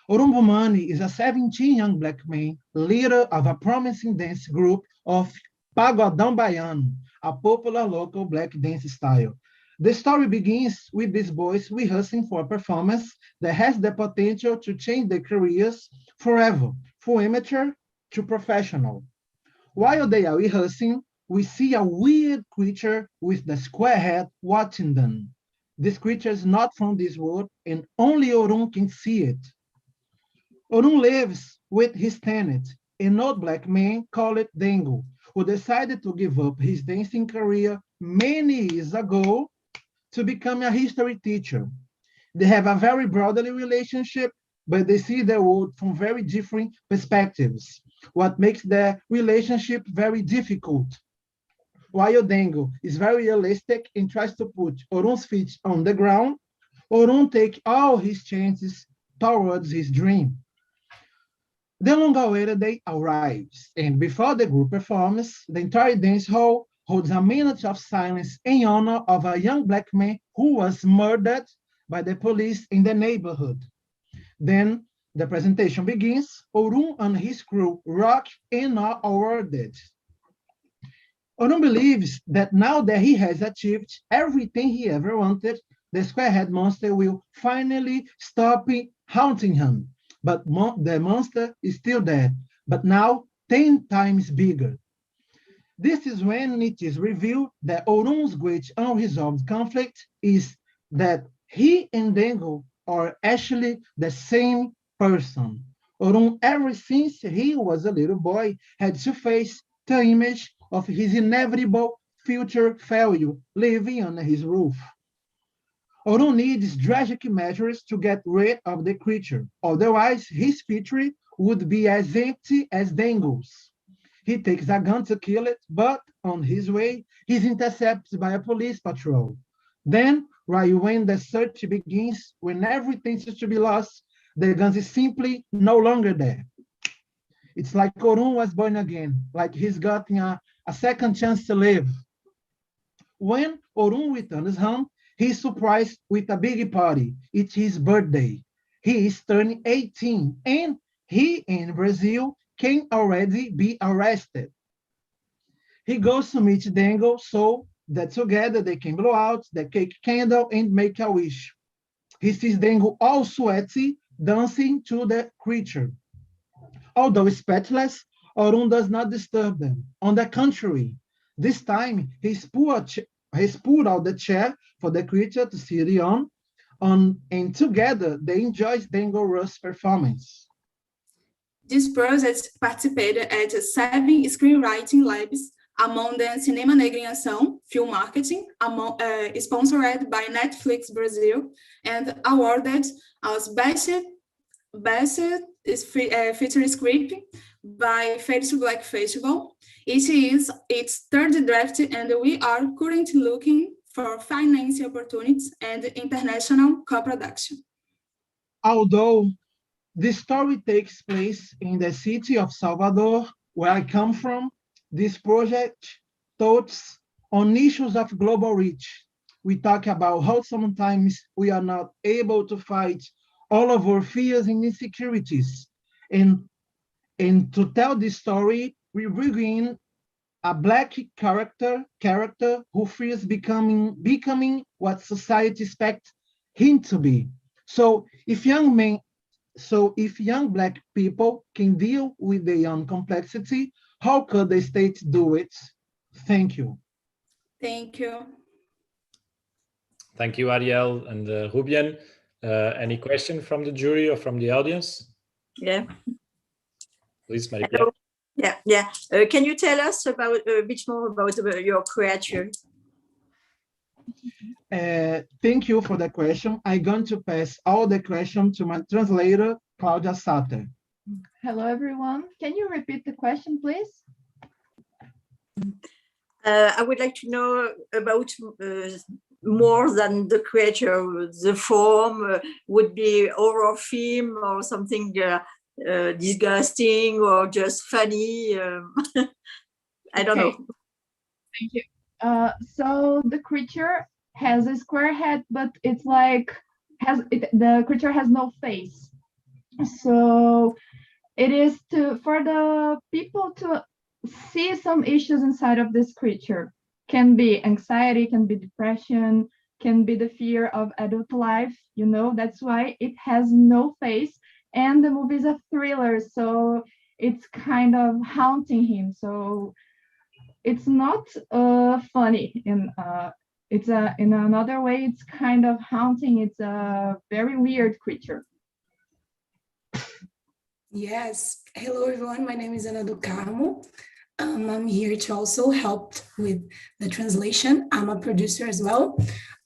Orum Bomani is a 17 young black man, leader of a promising dance group of Pagodão Baiano, a popular local black dance style. The story begins with these boys rehearsing for a performance that has the potential to change their careers forever, from amateur to professional. While they are rehearsing, we see a weird creature with the square head watching them. This creature is not from this world, and only Orum can see it. Orum lives with his tenant, an old black man called Dengo, who decided to give up his dancing career many years ago to become a history teacher. They have a very brotherly relationship, but they see the world from very different perspectives, what makes their relationship very difficult. While Dengo is very realistic and tries to put Orum's feet on the ground, Orum takes all his chances towards his dream. The long-awaited day arrives, and before the group performs, the entire dance hall holds a minute of silence in honor of a young black man who was murdered by the police in the neighborhood. Then the presentation begins. Orum and his crew rock and are awarded. Orum believes that now that he has achieved everything he ever wanted, the squarehead monster will finally stop haunting him. But the monster is still there, but now 10 times bigger. This is when it is revealed that Orum's great unresolved conflict is that he and Dengo are actually the same person. Orum, ever since he was a little boy, had to face the image of his inevitable future failure living under his roof. Orum needs drastic measures to get rid of the creature, otherwise his future would be as empty as Dengo's. He takes a gun to kill it, but on his way, he's intercepted by a police patrol. Then, right when the search begins, when everything seems to be lost, the gun is simply no longer there. It's like Orum was born again, like he's gotten a second chance to live. When Orum returns home, he's surprised with a big party. It's his birthday. He is turning 18, and he in Brazil can already be arrested. He goes to meet Dengo so that together they can blow out the cake candle and make a wish. He sees Dengo all sweaty, dancing to the creature. Although speechless, Orum does not disturb them. On the contrary, this time he's pulled out the chair for the creature to sit on, and together they enjoy Dengo Rush's performance. This project participated at 7 screenwriting labs, among them Cinema Negro em Ação, Film Marketing, sponsored by Netflix Brazil, and awarded as Best Feature Script by Face to Black Festival. It is its third draft, and we are currently looking for financing opportunities and international co-production. Although The story takes place in the city of Salvador, where I come from. This project touches on issues of global reach. We talk about how sometimes we are not able to fight all of our fears and insecurities. And to tell this story, we bring in a Black character who fears becoming what society expects him to be. So if young Black people can deal with their own complexity, how could the state do it? Thank you. Thank you. Thank you, Ariel and Rubian. Any question from the jury or from the audience? Yeah. Please, Maria. Yeah. Can you tell us about a bit more about your creature? Thank you for the question. I'm going to pass all the question to my translator, Claudia Sater. Hello, everyone. Can you repeat the question, please? I would like to know about more than the creature. The form would be horror film or something disgusting or just funny. I don't know. Thank you. So the creature has a square head, but it's like the creature has no face. So it is for the people to see some issues inside of this creature. Can be anxiety, can be depression, can be the fear of adult life. That's why it has no face. And the movie is a thriller, so it's kind of haunting him. So it's not funny. It's in another way, it's kind of haunting. It's a very weird creature. Yes. Hello, everyone. My name is Ana do Carmo. I'm here to also help with the translation. I'm a producer as well.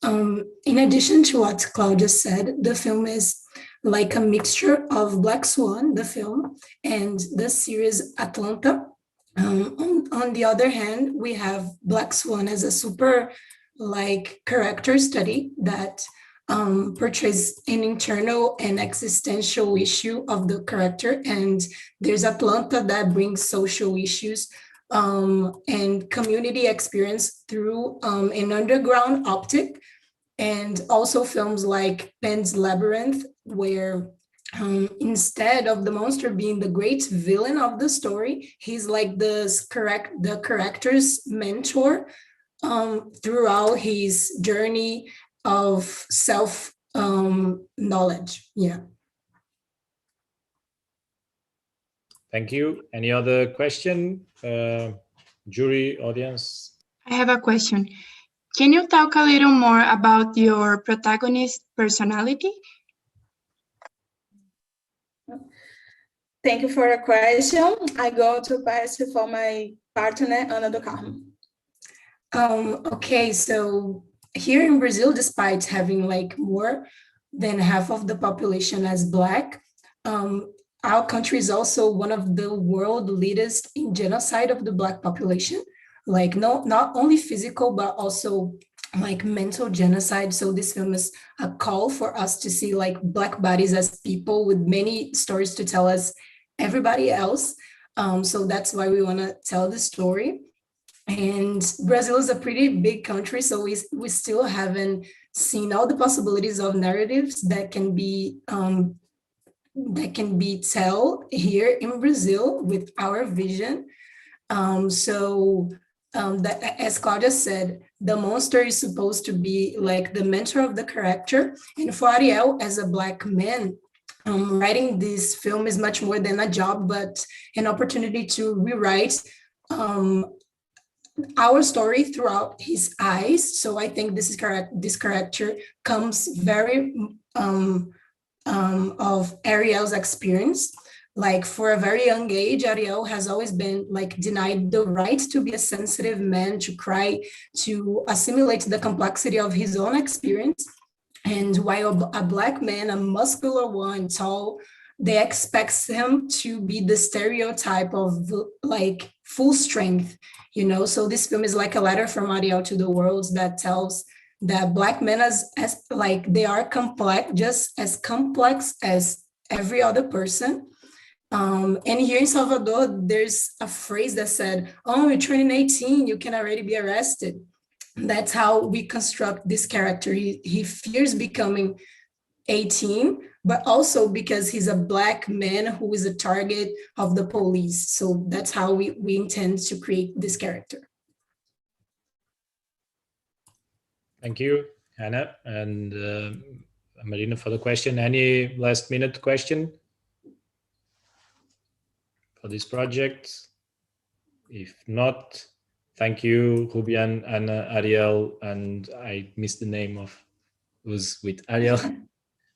In addition to what Claudia said, the film is like a mixture of Black Swan, the film, and the series Atlanta. On the other hand, we have Black Swan as a super character study that portrays an internal and existential issue of the character, and there's Atlanta that brings social issues and community experience through an underground optic, and also films like Pan's Labyrinth, where instead of the monster being the great villain of the story, he's like the character's mentor throughout his journey of self knowledge. Yeah. Thank you. Any other question? Jury, audience? I have a question. Can you talk a little more about your protagonist's personality? Thank you for your question. I go to pass it for my partner, Ana do Carmo. Okay, so here in Brazil, despite having more than half of the population as Black, our country is also one of the world leaders in genocide of the Black population. Not only physical, but also mental genocide. So this film is a call for us to see Black bodies as people with many stories to tell us everybody else. So that's why we want to tell the story. And Brazil is a pretty big country, so we still haven't seen all the possibilities of narratives that can be told here in Brazil with our vision. That, as Claudia said, the monster is supposed to be the mentor of the character. And for Ariel, as a Black man, writing this film is much more than a job, but an opportunity to rewrite our story throughout his eyes. So I think this character comes very of Ariel's experience. For a very young age, Ariel has always been denied the right to be a sensitive man, to cry, to assimilate the complexity of his own experience. And while a Black man, a muscular one, tall, they expect him to be the stereotype of full strength, So this film is like a letter from Ariel to the world that tells that Black men as they are complex, just as complex as every other person. And here in Salvador, there's a phrase that said, oh, you're turning 18, you can already be arrested. That's how we construct this character. He fears becoming 18, but also because he's a Black man who is a target of the police. So that's how we intend to create this character. Thank you, Hannah and Marina, for the question. Any last minute question for this project? If not, thank you, Rubian, Anna, Ariel, and I missed the name of who's with Ariel.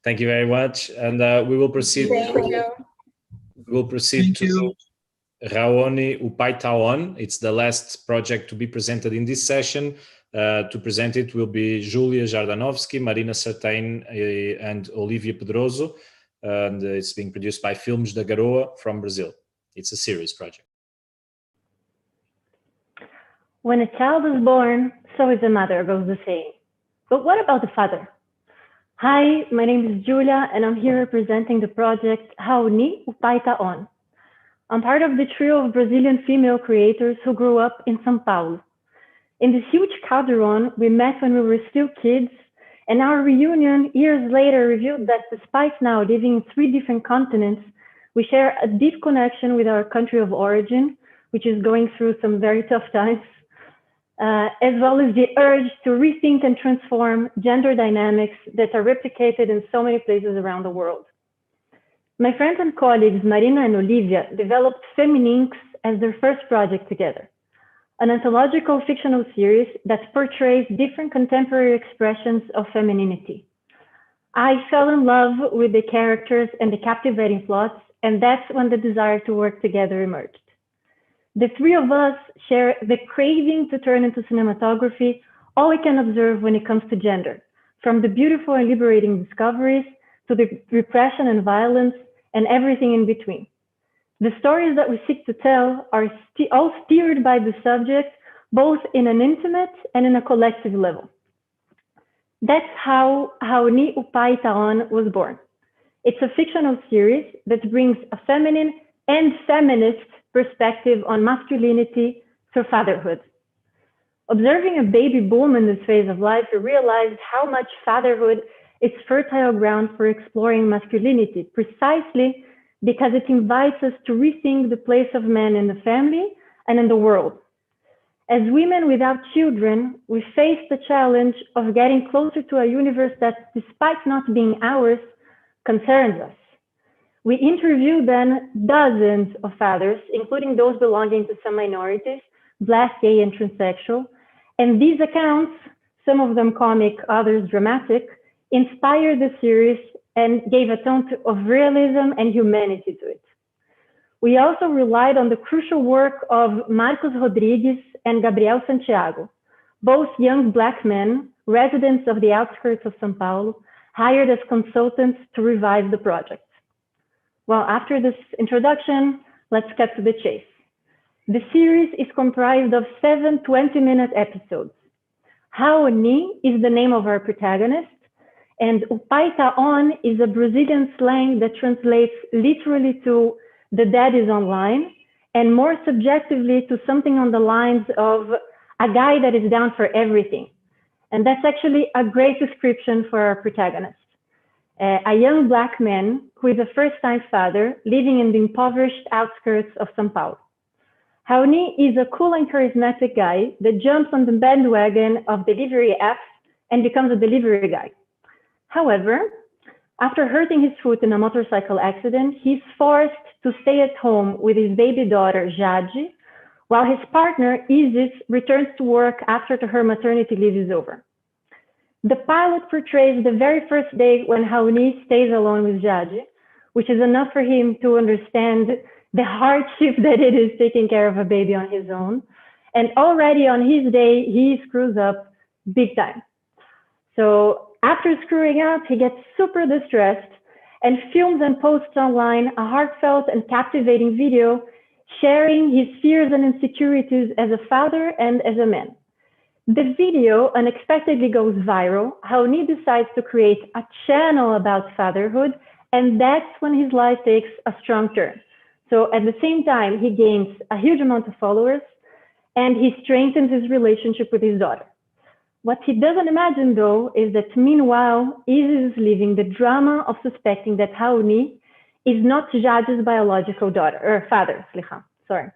Thank you very much, and we will proceed. Thank you. We will proceed to Raoni Upaitaon. It's the last project to be presented in this session. To present it will be Julia Jardanovsky, Marina Sartain, and Olivia Pedroso, and it's being produced by Filmes da Garoa from Brazil. It's a series project. When a child is born, so is the mother, goes the saying. But what about the father? Hi, my name is Julia, and I'm here representing the project Raoni Upaitaon. I'm part of the trio of Brazilian female creators who grew up in São Paulo. In this huge calderon, we met when we were still kids, and our reunion years later revealed that despite now living in 3 different continents, we share a deep connection with our country of origin, which is going through some very tough times, as well as the urge to rethink and transform gender dynamics that are replicated in so many places around the world. My friends and colleagues, Marina and Olivia, developed Femininks as their first project together, an anthological fictional series that portrays different contemporary expressions of femininity. I fell in love with the characters and the captivating plots, and that's when the desire to work together emerged. The 3 of us share the craving to turn into cinematography all we can observe when it comes to gender, from the beautiful and liberating discoveries to the repression and violence and everything in between. The stories that we seek to tell are all steered by the subject, both in an intimate and in a collective level. That's how Raoni Upaitaon was born. It's a fictional series that brings a feminine and feminist perspective on masculinity through fatherhood. Observing a baby boom in this phase of life, we realized how much fatherhood is fertile ground for exploring masculinity, precisely because it invites us to rethink the place of men in the family and in the world. As women without children, we face the challenge of getting closer to a universe that, despite not being ours, concerns us. We interviewed then dozens of fathers, including those belonging to some minorities, Black, gay, and transsexual. And these accounts, some of them comic, others dramatic, inspired the series and gave a tone of realism and humanity to it. We also relied on the crucial work of Marcos Rodrigues and Gabriel Santiago, both young Black men, residents of the outskirts of São Paulo, hired as consultants to revive the project. Well, after this introduction, let's cut to the chase. The series is comprised of 7 20-minute episodes. Raoni is the name of our protagonist, and Upaitaon is a Brazilian slang that translates literally to the dead is online, and more subjectively to something on the lines of a guy that is down for everything. And that's actually a great description for our protagonist. A young Black man who is a first-time father living in the impoverished outskirts of São Paulo. Raoni is a cool and charismatic guy that jumps on the bandwagon of delivery apps and becomes a delivery guy. However, after hurting his foot in a motorcycle accident, he's forced to stay at home with his baby daughter, Jade, while his partner, Isis, returns to work after her maternity leave is over. The pilot portrays the very first day when Raoni stays alone with Jade, which is enough for him to understand the hardship that it is taking care of a baby on his own. And already on his day, he screws up big time. So after screwing up, he gets super distressed and films and posts online a heartfelt and captivating video sharing his fears and insecurities as a father and as a man. The video unexpectedly goes viral. Raoni decides to create a channel about fatherhood And that's when his life takes a strong turn. So at the same time, he gains a huge amount of followers and he strengthens his relationship with his daughter. What he doesn't imagine, though, is that meanwhile, Isis is living the drama of suspecting that Raoni is not Jade's biological daughter, or father, sorry.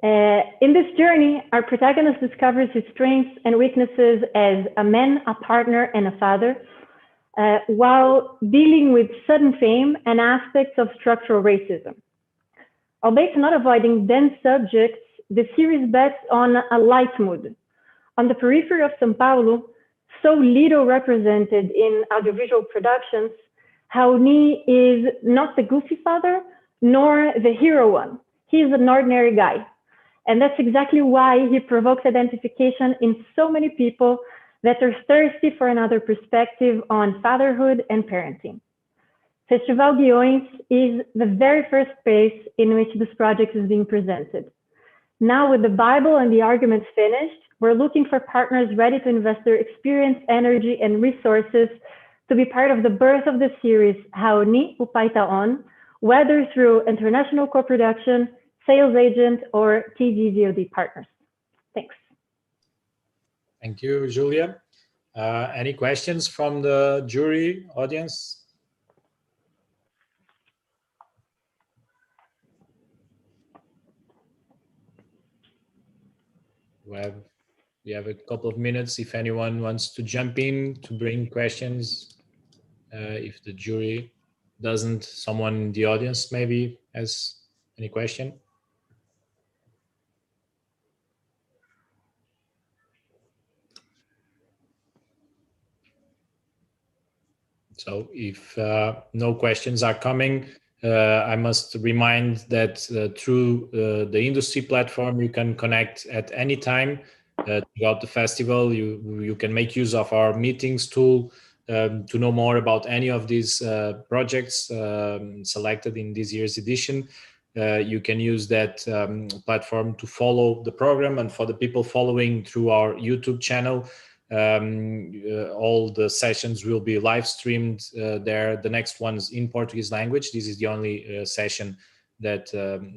In this journey, our protagonist discovers his strengths and weaknesses as a man, a partner, and a father, while dealing with sudden fame and aspects of structural racism. Albeit not avoiding dense subjects, the series bets on a light mood. On the periphery of São Paulo, so little represented in audiovisual productions, Raoni is not the goofy father, nor the hero one. He is an ordinary guy. And that's exactly why he provokes identification in so many people that are thirsty for another perspective on fatherhood and parenting. Festival GUIÅES is the very first space in which this project is being presented. Now, with the Bible and the arguments finished, we're looking for partners ready to invest their experience, energy, and resources to be part of the birth of the series, Raoni, o Pai Tá On, whether through international co-production, sales agent, or TV VOD partners. Thanks. Thank you, Julia. Any questions from the jury audience? We have a couple of minutes if anyone wants to jump in to bring questions. If the jury doesn't, someone in the audience maybe has any question. So if no questions are coming, I must remind that through the industry platform, you can connect at any time throughout the festival. You can make use of our meetings tool to know more about any of these projects selected in this year's edition. You can use that platform to follow the program, and for the people following through our YouTube channel, all the sessions will be live streamed there. The next one's in Portuguese language. This is the only session that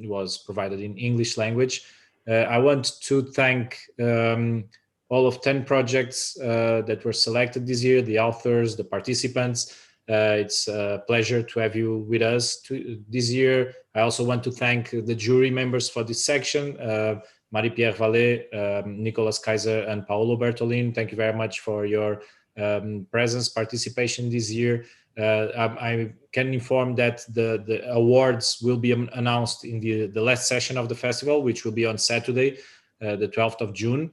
was provided in English language. I want to thank all of 10 projects that were selected this year, the authors, the participants. It's a pleasure to have you with us this year. I also want to thank the jury members for this section, Marie-Pierre Vallée, Nicolas Kaiser, and Paolo Bertolin. Thank you very much for your presence, participation this year. I can inform that the awards will be announced in the last session of the festival, which will be on Saturday, the 12th of June.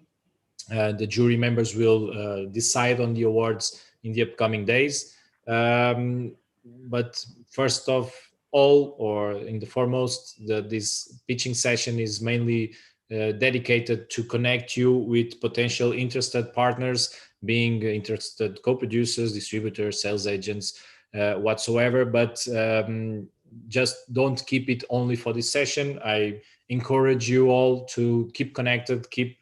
The jury members will decide on the awards in the upcoming days. But first of all, or in the foremost, this pitching session is mainly dedicated to connect you with potential interested partners, being interested co-producers, distributors, sales agents, whatsoever. But just don't keep it only for this session. I encourage you all to keep connected, keep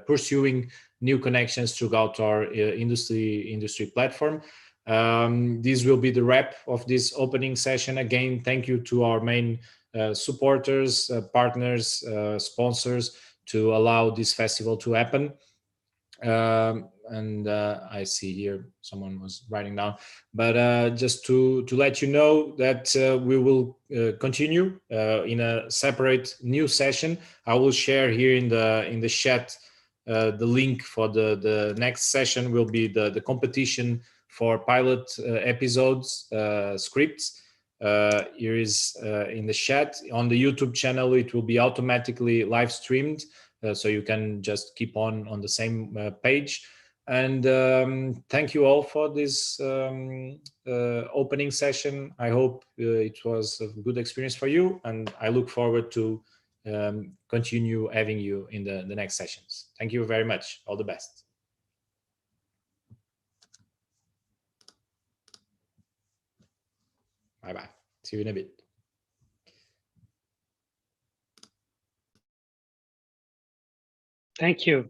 pursuing new connections throughout our industry platform. This will be the wrap of this opening session. Again, thank you to our main supporters, partners, sponsors to allow this festival to happen. And I see here someone was writing down, but just to let you know that we will continue in a separate new session. I will share here in the chat the link for the next session. Will be the competition for pilot episodes scripts. Here is in the chat. On the YouTube channel, it will be automatically live streamed, so you can just keep on the same page. And thank you all for this opening session. I hope it was a good experience for you, and I look forward to continue having you in the next sessions. Thank you very much. All the best. Bye-bye. See you in a bit. Thank you.